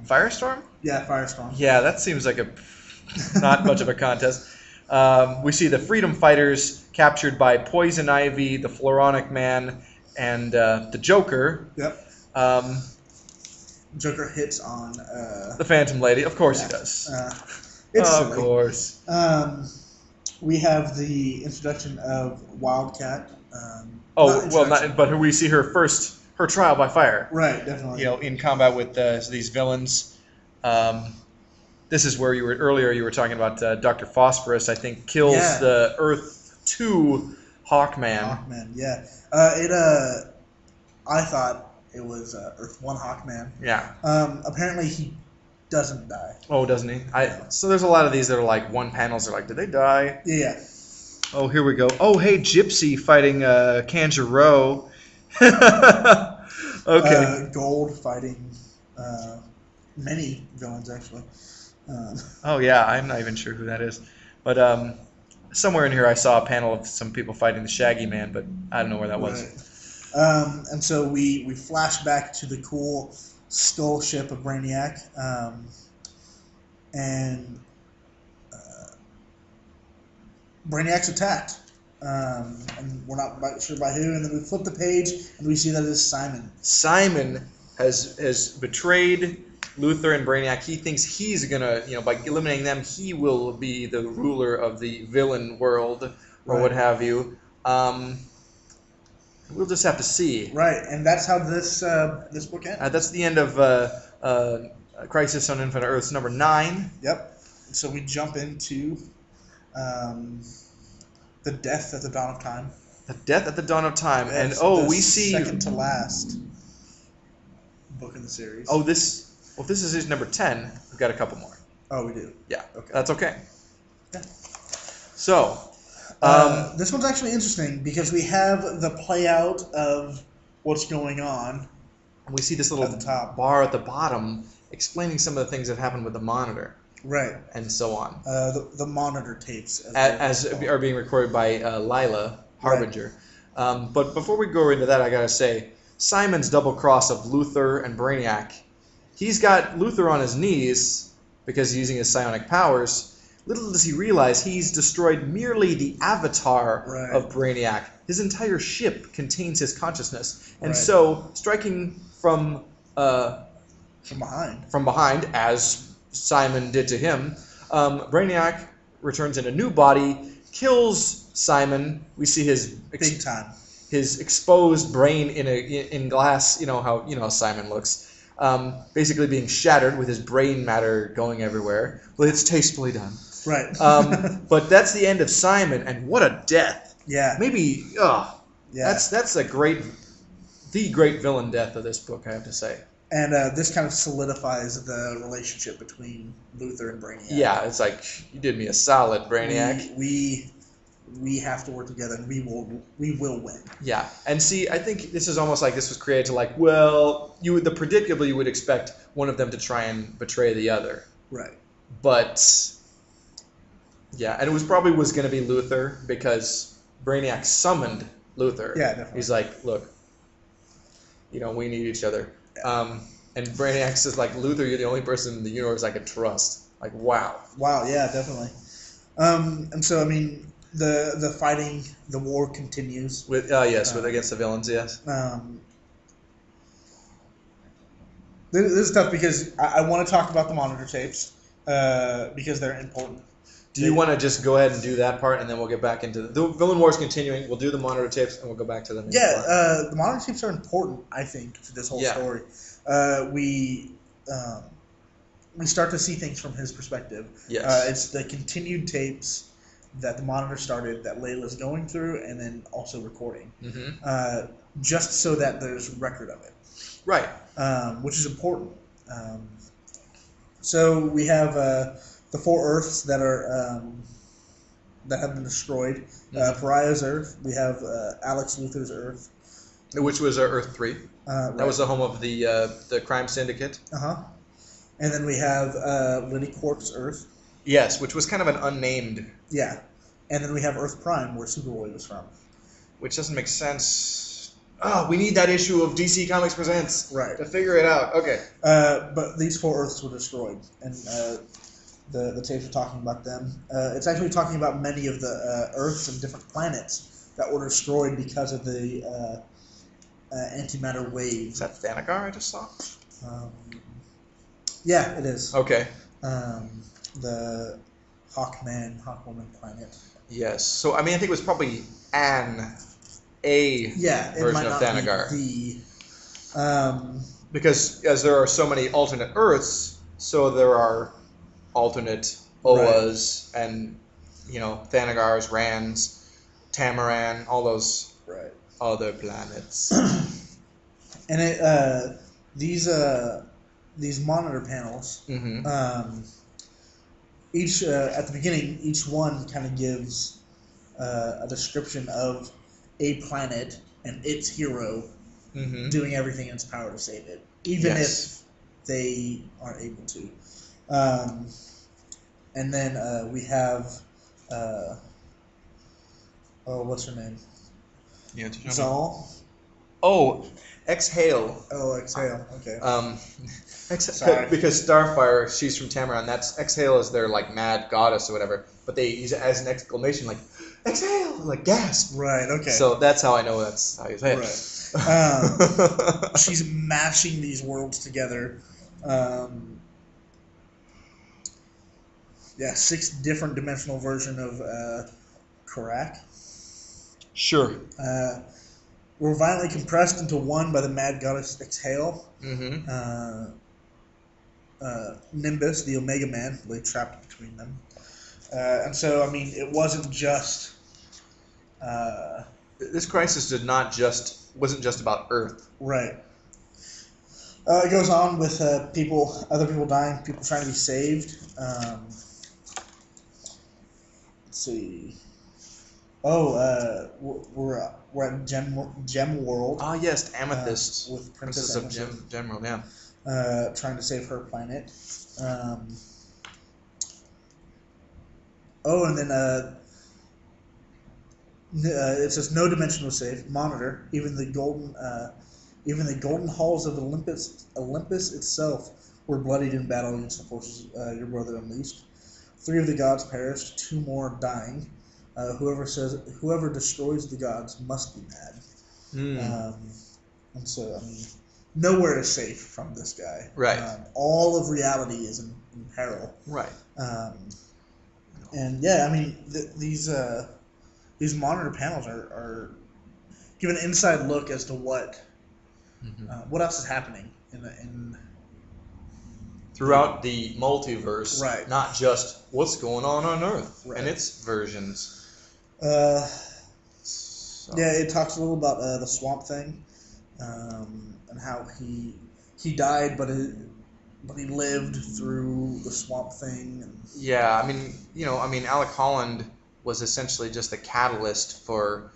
Firestorm? Yeah, Firestorm. Yeah, that seems like not much of a contest. We see the Freedom Fighters captured by Poison Ivy, the Floronic Man, and the Joker. Yep. Joker hits on. The Phantom Lady. Of course he does. It's of silly. course. We have the introduction of Wildcat. But we see her trial by fire. Right, definitely. In combat with these villains. This is where you were talking about Dr. Phosphorus, I think, kills the Earth 2 Hawkman. Hawkman, yeah. I thought it was Earth 1 Hawkman. Yeah. Apparently he doesn't die. Oh, doesn't he? No. So there's a lot of these that are like one panels. They're like, did they die? Yeah. Oh, here we go. Oh, hey, Gypsy fighting Kanjuro. Okay. Gold fighting many villains, actually. Oh, yeah, I'm not even sure who that is. But somewhere in here I saw a panel of some people fighting the Shaggy Man, but I don't know where that was. Right. And so we flash back to the cool skull ship of Brainiac, and Brainiac's attacked. And we're not sure by who, and then we flip the page and we see that it's Simon. Simon has betrayed Luthor and Brainiac. He thinks he's gonna, by eliminating them, he will be the ruler of the villain world, or what have you. We'll just have to see. Right, and that's how this book ends. That's the end of Crisis on Infinite Earths number 9. Yep. So we jump into the Death at the Dawn of Time. The Death at the Dawn of Time, That's and the we see second to last book in the series. if this is his number 10, we've got a couple more. Oh, we do. Yeah, Okay. that's okay. Yeah. So, this one's actually interesting because we have the play out of what's going on. we see this little At the top. bar at the bottom explaining some of the things that happened with the monitor, Right. and so on, The monitor tapes. as are being recorded by Lila Harbinger. But before we go into that, I gotta say, Simon's double cross of Luthor and Brainiac. He's got Luthor on his knees because he's using his psionic powers. Little does he realize he's destroyed merely the avatar of Brainiac. His entire ship contains his consciousness, and so striking from behind, as Simon did to him, Brainiac returns in a new body, kills Simon. We see his big time. his exposed brain in glass. You know how Simon looks. Basically being shattered with his brain matter going everywhere. Well, it's tastefully done. Right. But that's the end of Simon, and what a death! Yeah. Maybe. Yeah. That's the great villain death of this book, I have to say. And this kind of solidifies the relationship between Luthor and Brainiac. Yeah, it's like, you did me a solid, Brainiac. We have to work together, and we will win. Yeah, and see, I think this is almost like this was created to predictably you would expect one of them to try and betray the other. Right. But yeah, and it was probably going to be Luthor because Brainiac summoned Luthor. Yeah, definitely. He's like, look, we need each other. And Brainiac says, like, Luthor, you're the only person in the universe I could trust. Like, wow. Wow, yeah, definitely. And so, I mean, the fighting, the war continues. With against the villains, yes. This is tough because I want to talk about the monitor tapes because they're important. Do you want to just go ahead and do that part, and then we'll get back into the villain war is continuing. We'll do the monitor tapes, and we'll go back to them. Yeah, the monitor tapes are important, I think, to this whole story. We start to see things from his perspective. Yes. It's the continued tapes that the monitor started that Layla's going through, and then also recording, just so that there's record of it. Right. Which is important. So we have the 4 Earths that are that have been destroyed. Pariah's Earth. We have Alex Luthor's Earth, which was Earth 3. Right. That was the home of the crime syndicate. And then we have Lenny Quark's Earth. Yes, which was kind of an unnamed. Yeah, and then we have Earth Prime, where Superboy was from. Which doesn't make sense. Oh, we need that issue of DC Comics Presents. Right. To figure it out. Okay. But these 4 Earths were destroyed, and the tapes are talking about them. It's actually talking about many of the Earths and different planets that were destroyed because of the antimatter wave. Is that Thanagar I just saw? Yeah, it is. Okay. The Hawkwoman planet. Yes. So, I think it was probably a version of Thanagar. Because as there are so many alternate Earths, so there are alternate Oas and, Thanagars, Rands, Tamaran, all those other planets. And these monitor panels, each at the beginning, each one kind of gives a description of a planet and its hero doing everything in its power to save it, even if they aren't able to. And then we have what's her name? Yeah, Zal. Oh, Exhale. Oh, Exhale. Okay. Sorry. Because Starfire, she's from Tamaran. That's Exhale is their mad goddess or whatever. But they use it as an exclamation, like exhale, like gasp. Right. Okay. So that's how I know that's how you say it. Right. She's mashing these worlds together. 6 different dimensional version of Karak. Sure. Were violently compressed into one by the mad goddess Exhale. Nimbus, the Omega Man, lay trapped between them. And so, it wasn't just... this crisis wasn't just about Earth. Right. It goes on with other people dying, people trying to be saved. Let's see. We're at Gem World. Ah, yes, Amethyst. With Princess of Gem World, yeah. Trying to save her planet. And then it says no dimension was safe. Monitor, even the golden halls of Olympus itself were bloodied in battle against the forces your brother unleashed. 3 of the gods perished, 2 more dying. Whoever destroys the gods must be mad. And so, nowhere is safe from this guy. Right. All of reality is in peril. Right. And these monitor panels are give an inside look as to what Mm-hmm. what else is happening in Throughout the multiverse, Right. not just what's going on Earth Right. and its versions. So. Yeah, it talks a little about the Swamp Thing, and how he died, but he lived through the Swamp Thing. And Yeah, I mean, Alec Holland was essentially just the catalyst for.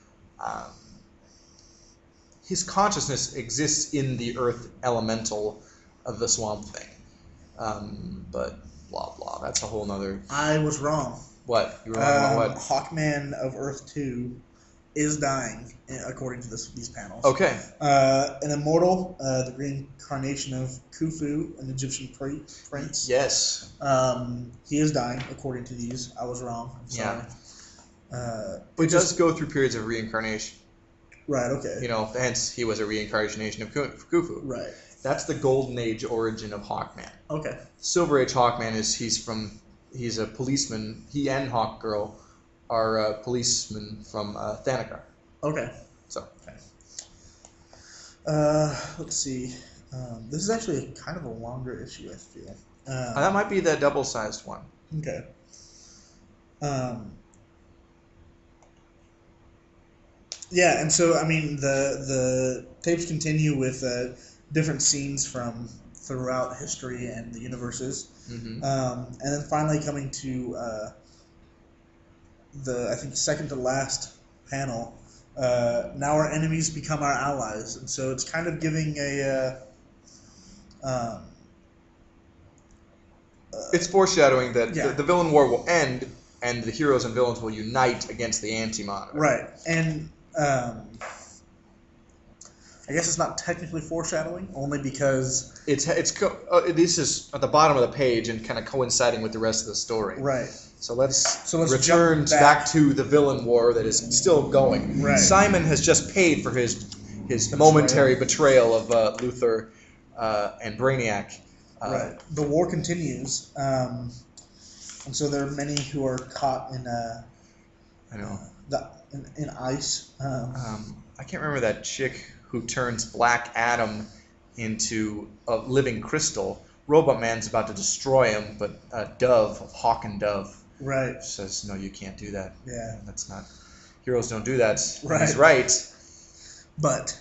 His consciousness exists in the Earth elemental of the Swamp Thing, but blah blah. That's a whole nother. I was wrong. What you were wrong about? What? Hawkman of Earth 2 is dying, according to these panels. Okay. An immortal, the reincarnation of Khufu, an Egyptian prince. Yes. He is dying, according to these. I was wrong. I'm sorry. But he does go through periods of reincarnation. Right, okay. Hence he was a reincarnation of Khufu. Right. That's the Golden Age origin of Hawkman. Okay. Silver Age Hawkman he's a policeman. He and Hawkgirl are policemen from Thanagar. Okay. So. Okay. Let's see. This is actually kind of a longer issue, I feel. That might be the double-sized one. Okay. Yeah, and so the tapes continue with different scenes from throughout history and the universes, Mm-hmm. and then finally coming to the I think second to last panel. Now our enemies become our allies, and so it's kind of giving It's foreshadowing that Yeah. the villain war will end, and the heroes and villains will unite against the Anti-Monitor. right, and I guess it's not technically foreshadowing, only because This is at the bottom of the page and kind of coinciding with the rest of the story. right. So let's jump return back to the villain war that is still going. Right. Simon has just paid for his momentary betrayal of Luthor and Brainiac. Right. The war continues, and so there are many who are caught in I know. in ice. I can't remember that chick who turns Black Adam into a living crystal. Robot Man's about to destroy him, but Hawk and Dove, Right. says, "No, you can't do that. Yeah. That's not. Heroes don't do that." Right. He's right. But.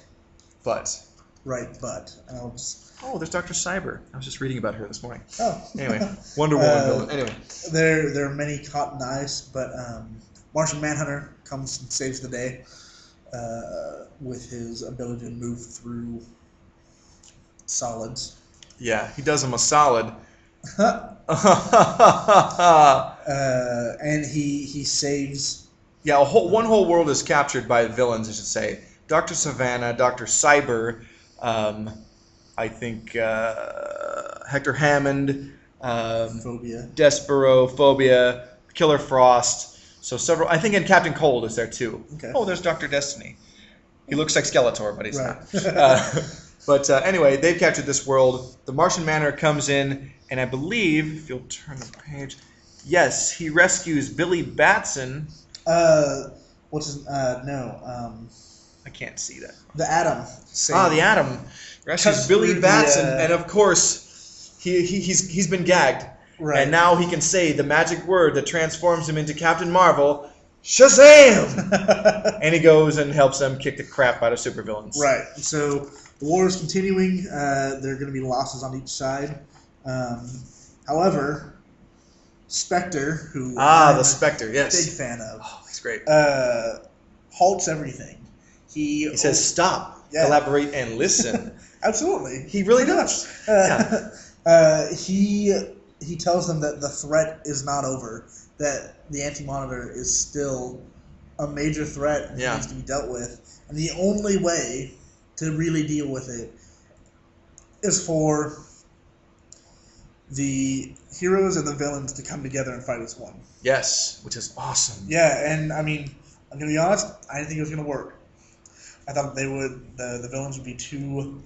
Right, but. And I'll just. Oh, there's Dr. Cyber. I was just reading about her this morning. Oh. Anyway, Wonder Woman villain. Anyway. There are many caught in ice, but Martian Manhunter comes and saves the day with his ability to move through solids. Yeah, he does him a solid. And he saves. Yeah, one whole world is captured by villains, I should say. Dr. Savannah, Dr. Cyber, I think Hector Hammond, Phobia. Despero, Phobia, Killer Frost. So several. I think, and Captain Cold is there too. Okay. Oh, there's Dr. Destiny. He looks like Skeletor, but he's Right. not. But anyway, they've captured this world. The Martian Manor comes in, and I believe, if you'll turn the page, yes, he rescues Billy Batson. What's his? No. I can't see that. The Atom. The Atom rescues Cuts Billy through Batson, the, and of course, he's been gagged, Right. and now he can say the magic word that transforms him into Captain Marvel, Shazam! And he goes and helps them kick the crap out of supervillains. Right. So the war is continuing. There are going to be losses on each side. However, Spectre, who I'm The Spectre, a yes. big fan of, Oh, he's great. halts everything. He says, "Stop, Yeah. collaborate, and listen." Absolutely. He really does. He tells them that the threat is not over, that the Anti-Monitor is still a major threat and needs to be dealt with. And the only way to really deal with it is for the heroes and the villains to come together and fight as one. Yes, which is awesome. Yeah, and I mean, I'm going to be honest, I didn't think it was going to work. I thought the villains would be too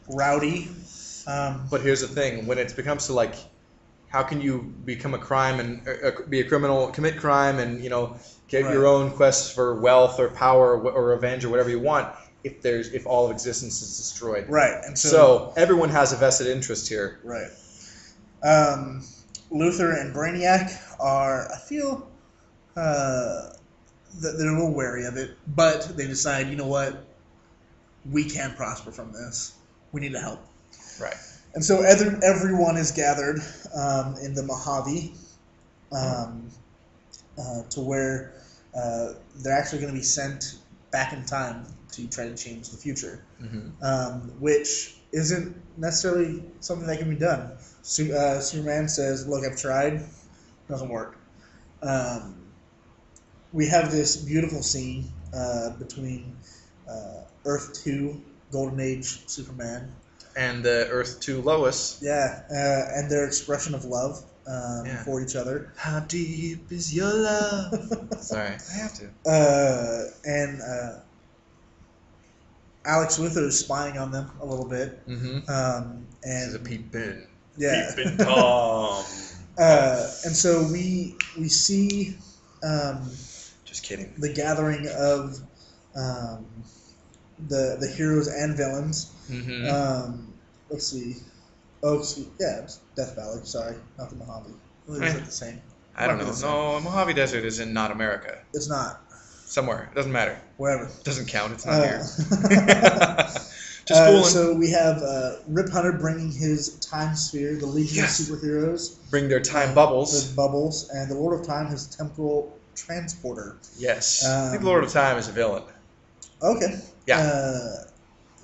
rowdy. But here's the thing: when it becomes to like, how can you become a crime and be a criminal, commit crime, and get Right. your own quests for wealth or power or revenge or whatever you want? if all of existence is destroyed. Right, and So everyone has a vested interest here. Right. Luther and Brainiac are, I feel, that they're a little wary of it, but they decide, you know what, we can prosper from this. We need to help. Right. And so everyone is gathered in the Mojave to where they're actually going to be sent back in time to try to change the future, which isn't necessarily something that can be done. Superman says, look, I've tried. Doesn't work. We have this beautiful scene between Earth 2, Golden Age Superman, and Earth 2 Lois. Yeah, and their expression of love for each other. How deep is your love? Sorry, I have to. And Alex Luthor is spying on them a little bit. And this is a peeping. Yeah. Peeping Tom. And so we see just kidding. the gathering of the heroes and villains. Let's see. Oh, yeah, it's Death Valley. Sorry, not the Mojave. Is it the same? I don't know. No, Mojave Desert is in not America. It's not. Somewhere. It doesn't matter. Wherever. Doesn't count. It's not here. Just fooling. So we have Rip Hunter bringing his time sphere, the Legion of Superheroes. Bring their time bubbles. The bubbles, and the Lord of Time, his temporal transporter. Yes. I think the Lord of Time is a villain. Okay. Yeah.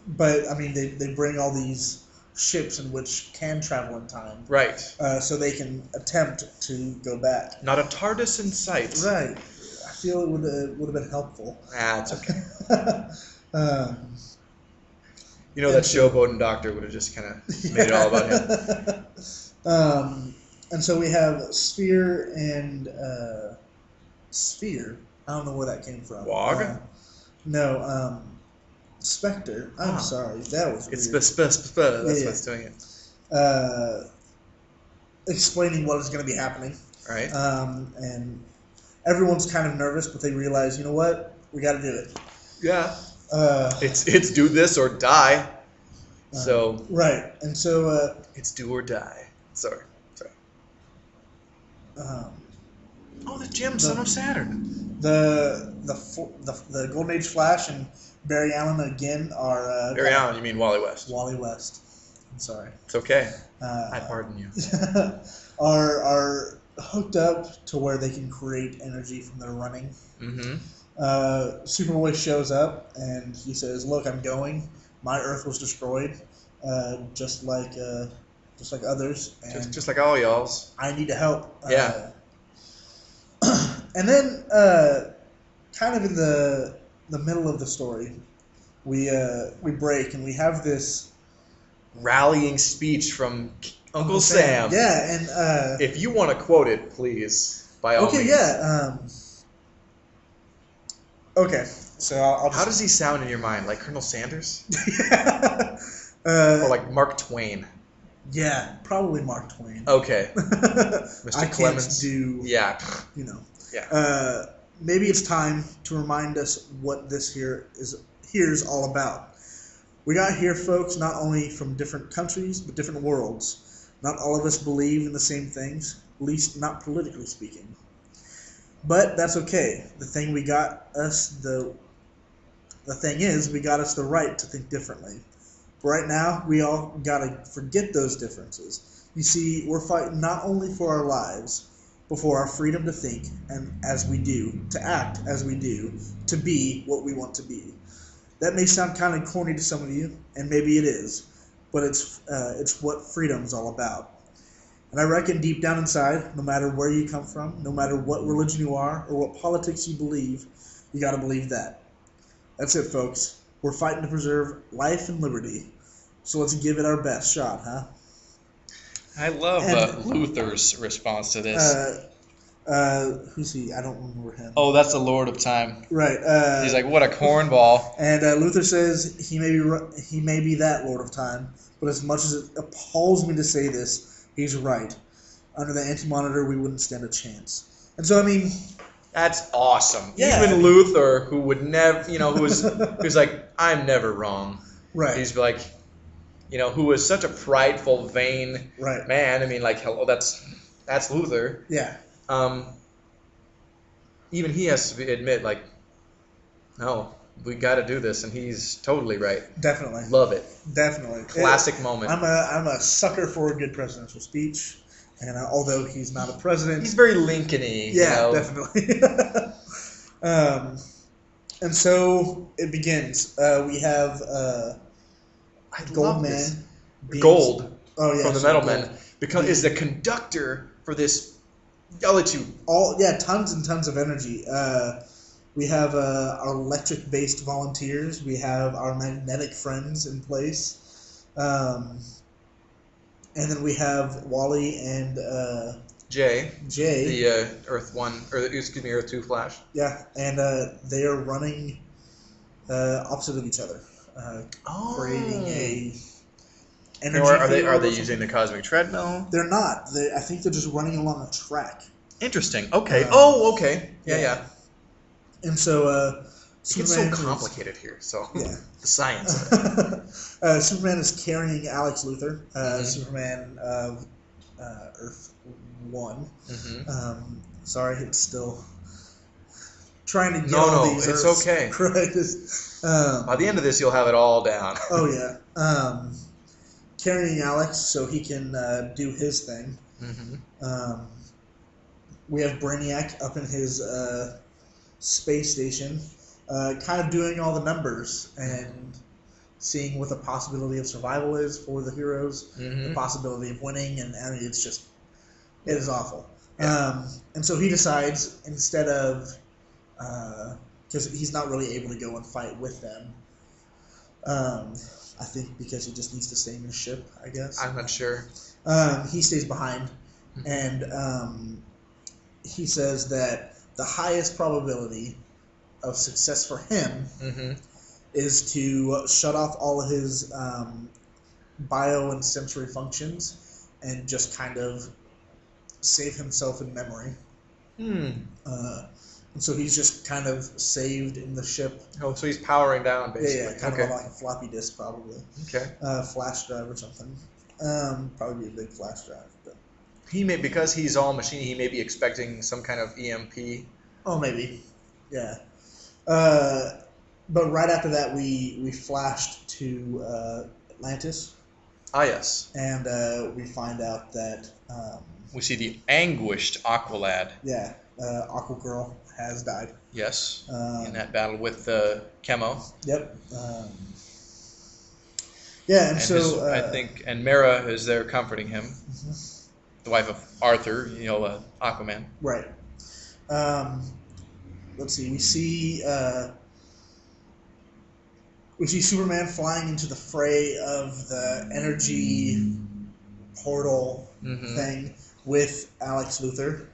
But, I mean, they bring all these ships in which can travel in time. Right. So they can attempt to go back. Not a TARDIS in sight. Right. I feel it would have been helpful. It's okay. You know, that showboating doctor would have just kind of made it all about him. And so we have Sphere and Sphere. I don't know where that came from. Wog? No, Spectre. I'm sorry. That was weird. It's that's what's doing it. Explaining what is going to be happening. Right. And everyone's kind of nervous, but they realize, you know what? We got to do it. Yeah. It's do this or die. So right, and so it's do or die. Sorry. The Jim, son of Saturn. The Golden Age Flash and Barry Allen again are Barry Allen. You mean Wally West? Wally West. I'm sorry. It's okay. I pardon you. are hooked up to where they can create energy from their running. Superboy shows up and he says, "Look, I'm going. My Earth was destroyed, just like others, and just like all y'all's. I need to help." Yeah. And then, kind of in the middle of the story, we break and we have this rallying speech from Uncle Sam. Yeah, and if you want to quote it, please, by all means. Okay, yeah. Okay, so I'll just... How does he sound in your mind? Like Colonel Sanders? Or like Mark Twain? Yeah, probably Mark Twain. Okay. Mr. Clemens? Do... Yeah. You know. Yeah. Maybe it's time to remind us what this here's all about. We got here folks not only from different countries, but different worlds. Not all of us believe in the same things, at least not politically speaking. But that's okay. The thing is, we got us the right to think differently. But right now, we all gotta forget those differences. You see, we're fighting not only for our lives, but for our freedom to think and as we do, to act as we do, to be what we want to be. That may sound kind of corny to some of you, and maybe it is, but it's what freedom's all about. And I reckon deep down inside, no matter where you come from, no matter what religion you are, or what politics you believe, you gotta believe that. That's it, folks. We're fighting to preserve life and liberty. So let's give it our best shot, huh? I love Luther's response to this. Who's he? I don't remember him. Oh, that's the Lord of Time. Right. He's like, what a cornball. And Luther says he may be that Lord of Time, but as much as it appalls me to say this, he's right. Under the Anti-Monitor, we wouldn't stand a chance. And so, I mean, That's awesome. Yeah. Even Luthor, who would never, who's like, I'm never wrong. Right. He's like, who was such a prideful, vain Right. man. I mean, like, hello, that's Luthor. Yeah. Even he has to admit, like, no, we got to do this, and he's totally right. Definitely. Love it. Definitely. Classic moment. I'm a sucker for a good presidential speech, and although he's not a president, he's very Lincoln-y. Yeah, definitely. And so it begins. We have Goldman. Gold. Oh yeah, from the Metal Men, because is the conductor for this. I'll let you. Tons and tons of energy. We have our electric-based volunteers. We have our magnetic friends in place, and then we have Wally and Jay, the Earth 2 Flash. Yeah, and they are running opposite of each other, creating a energy. Or are they using the cosmic treadmill? They're not. I think they're just running along a track. Interesting. Okay. Okay. Yeah. And so it gets so complicated here. So yeah, the science of it. Superman is carrying Alex Luthor. Superman of Earth 1. Sorry, it's still trying to get all these. No, it's Earths okay. Correct. By the end of this, you'll have it all down. Oh yeah. Carrying Alex so he can do his thing. We have Brainiac up in his space station, kind of doing all the numbers and seeing what the possibility of survival is for the heroes, the possibility of winning, and I mean, it is awful. Yeah. And so he decides, instead of, because he's not really able to go and fight with them, I think because he just needs to stay in his ship, I guess. I'm not sure. He stays behind, and he says that the highest probability of success for him is to shut off all of his bio and sensory functions and just kind of save himself in memory. And so he's just kind of saved in the ship. Oh, so he's powering down, basically. Yeah, kind of like a floppy disk, probably. Okay. Flash drive or something. Probably a big flash drive. But because he's all machine, he may be expecting some kind of EMP. Oh, maybe. Yeah. But right after that, we flashed to Atlantis. Ah, yes. And we find out that... we see the anguished Aqualad. Yeah. Aquagirl has died. Yes. In that battle with Chemo. Yep. Yeah, and so... I think... And Mara is there comforting him. The wife of Arthur, Aquaman. Right. Let's see. We see Superman flying into the fray of the energy portal thing with Alex Luthor,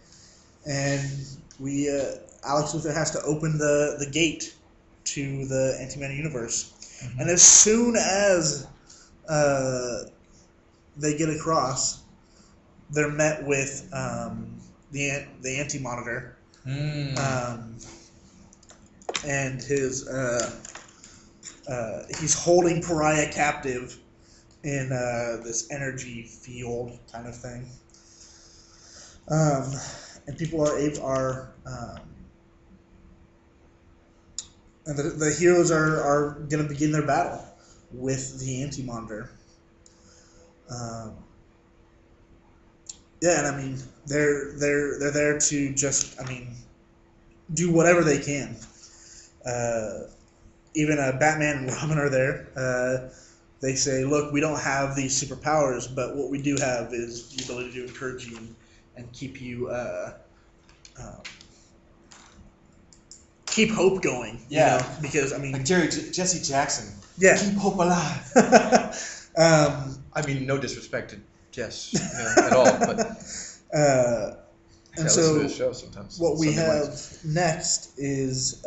and Alex Luthor has to open the gate to the Antimatter universe, and as soon as they get across, they're met with the Anti-Monitor. And his he's holding Pariah captive in this energy field kind of thing. And people are and the heroes are going to begin their battle with the Anti-Monitor. Yeah, and I mean they're there to just do whatever they can. Even Batman and Robin are there. They say, "Look, we don't have these superpowers, but what we do have is the ability to encourage you and keep you keep hope going." Yeah, because like Jesse Jackson. Yeah, keep hope alive. No disrespect to Jess at all, but and so listen to the show sometimes. What we have next is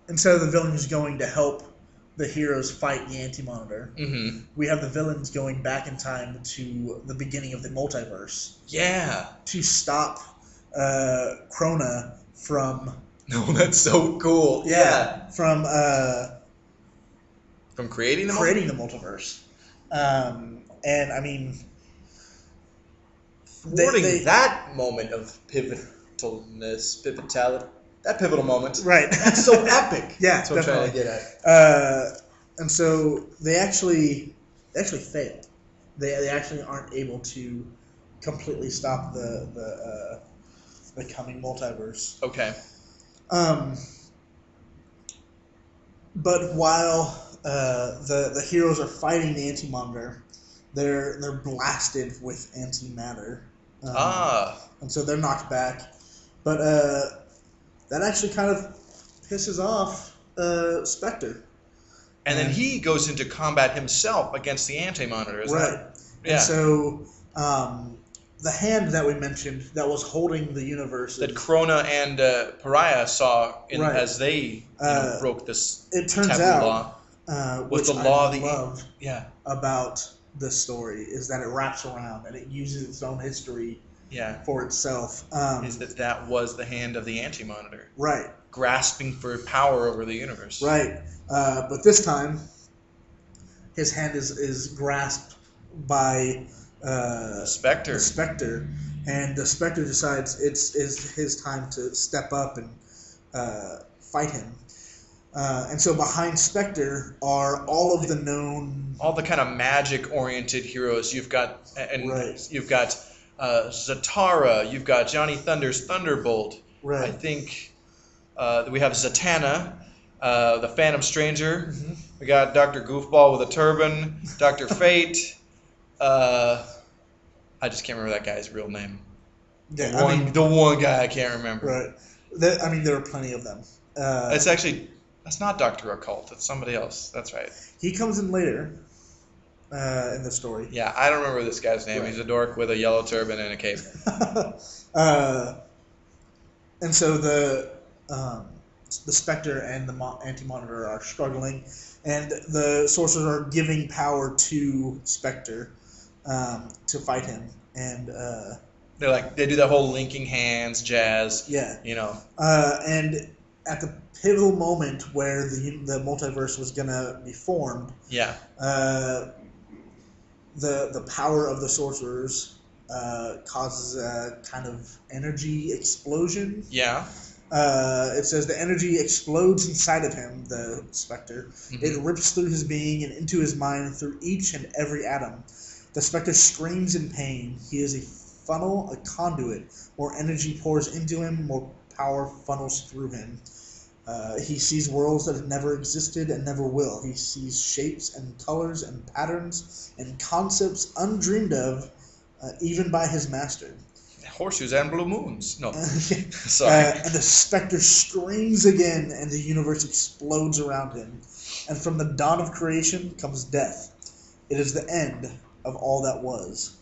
instead of the villains going to help the heroes fight the Anti-Monitor, we have the villains going back in time to the beginning of the multiverse. Yeah, to stop Krona from. No, that's so cool. From creating the multiverse. And I mean, thwarting that moment of pivotal moment. Right. That's so epic. Yeah, that's what I'm trying to get at. And so they actually fail. They actually aren't able to completely stop the coming multiverse. Okay. But while the heroes are fighting the Anti-Monitor, they're blasted with antimatter. And so they're knocked back. But that actually kind of pisses off Spectre. And then he goes into combat himself against the Anti-Monitor, isn't right. it? Yeah. And so the hand that we mentioned that was holding the universe that Krona and Pariah saw as they broke this it turns taboo out, law. Which the law I love about this story is that it wraps around and it uses its own history for itself. Is that was the hand of the Anti-Monitor. Right. Grasping for power over the universe. Right. But this time, his hand is grasped by Spectre. The Spectre. And the Spectre decides it's his time to step up and fight him. And so behind Spectre are all of the known... all the kind of magic-oriented heroes. You've got... You've got Zatara. You've got Johnny Thunder's Thunderbolt. Right. I think we have Zatanna, the Phantom Stranger. Mm-hmm. We got Dr. Goofball with a turban. Dr. Fate. I just can't remember that guy's real name. Yeah, the one guy I can't remember. Right. There are plenty of them. That's not Dr. Occult. It's somebody else. That's right. He comes in later in the story. Yeah, I don't remember this guy's name. Right. He's a dork with a yellow turban and a cape. And so the Spectre and the Anti-Monitor are struggling, and the sorcerers are giving power to Spectre to fight him, and they do that whole linking hands jazz. Yeah. And at the pivotal moment where the multiverse was gonna be formed. Yeah. The power of the sorcerers causes a kind of energy explosion. Yeah. It says the energy explodes inside of him, the Spectre. Mm-hmm. It rips through his being and into his mind through each and every atom. The Spectre screams in pain. He is a funnel, a conduit. More energy pours into him, more power funnels through him. He sees worlds that have never existed and never will. He sees shapes and colors and patterns and concepts undreamed of, even by his master. Horseshoes and blue moons. No, sorry. And the Spectre screams again, and the universe explodes around him. And from the dawn of creation comes death. It is the end of all that was.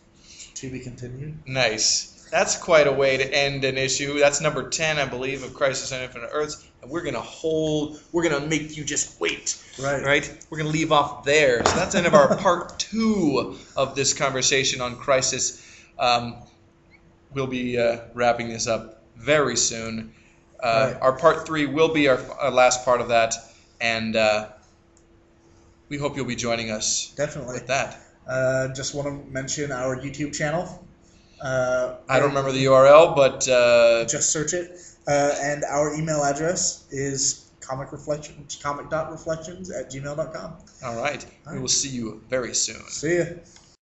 To be continued. Nice. That's quite a way to end an issue. That's number 10, I believe, of Crisis on Infinite Earths. And we're gonna make you just wait. Right? We're gonna leave off there. So that's the end of our part 2 of this conversation on Crisis. We'll be wrapping this up very soon. Our part 3 will be our last part of that, and we hope you'll be joining us. Definitely. With that. Just want to mention our YouTube channel. I don't remember the URL, but just search it. And our email address is comic.reflections@gmail.com. All right. We will see you very soon. See ya.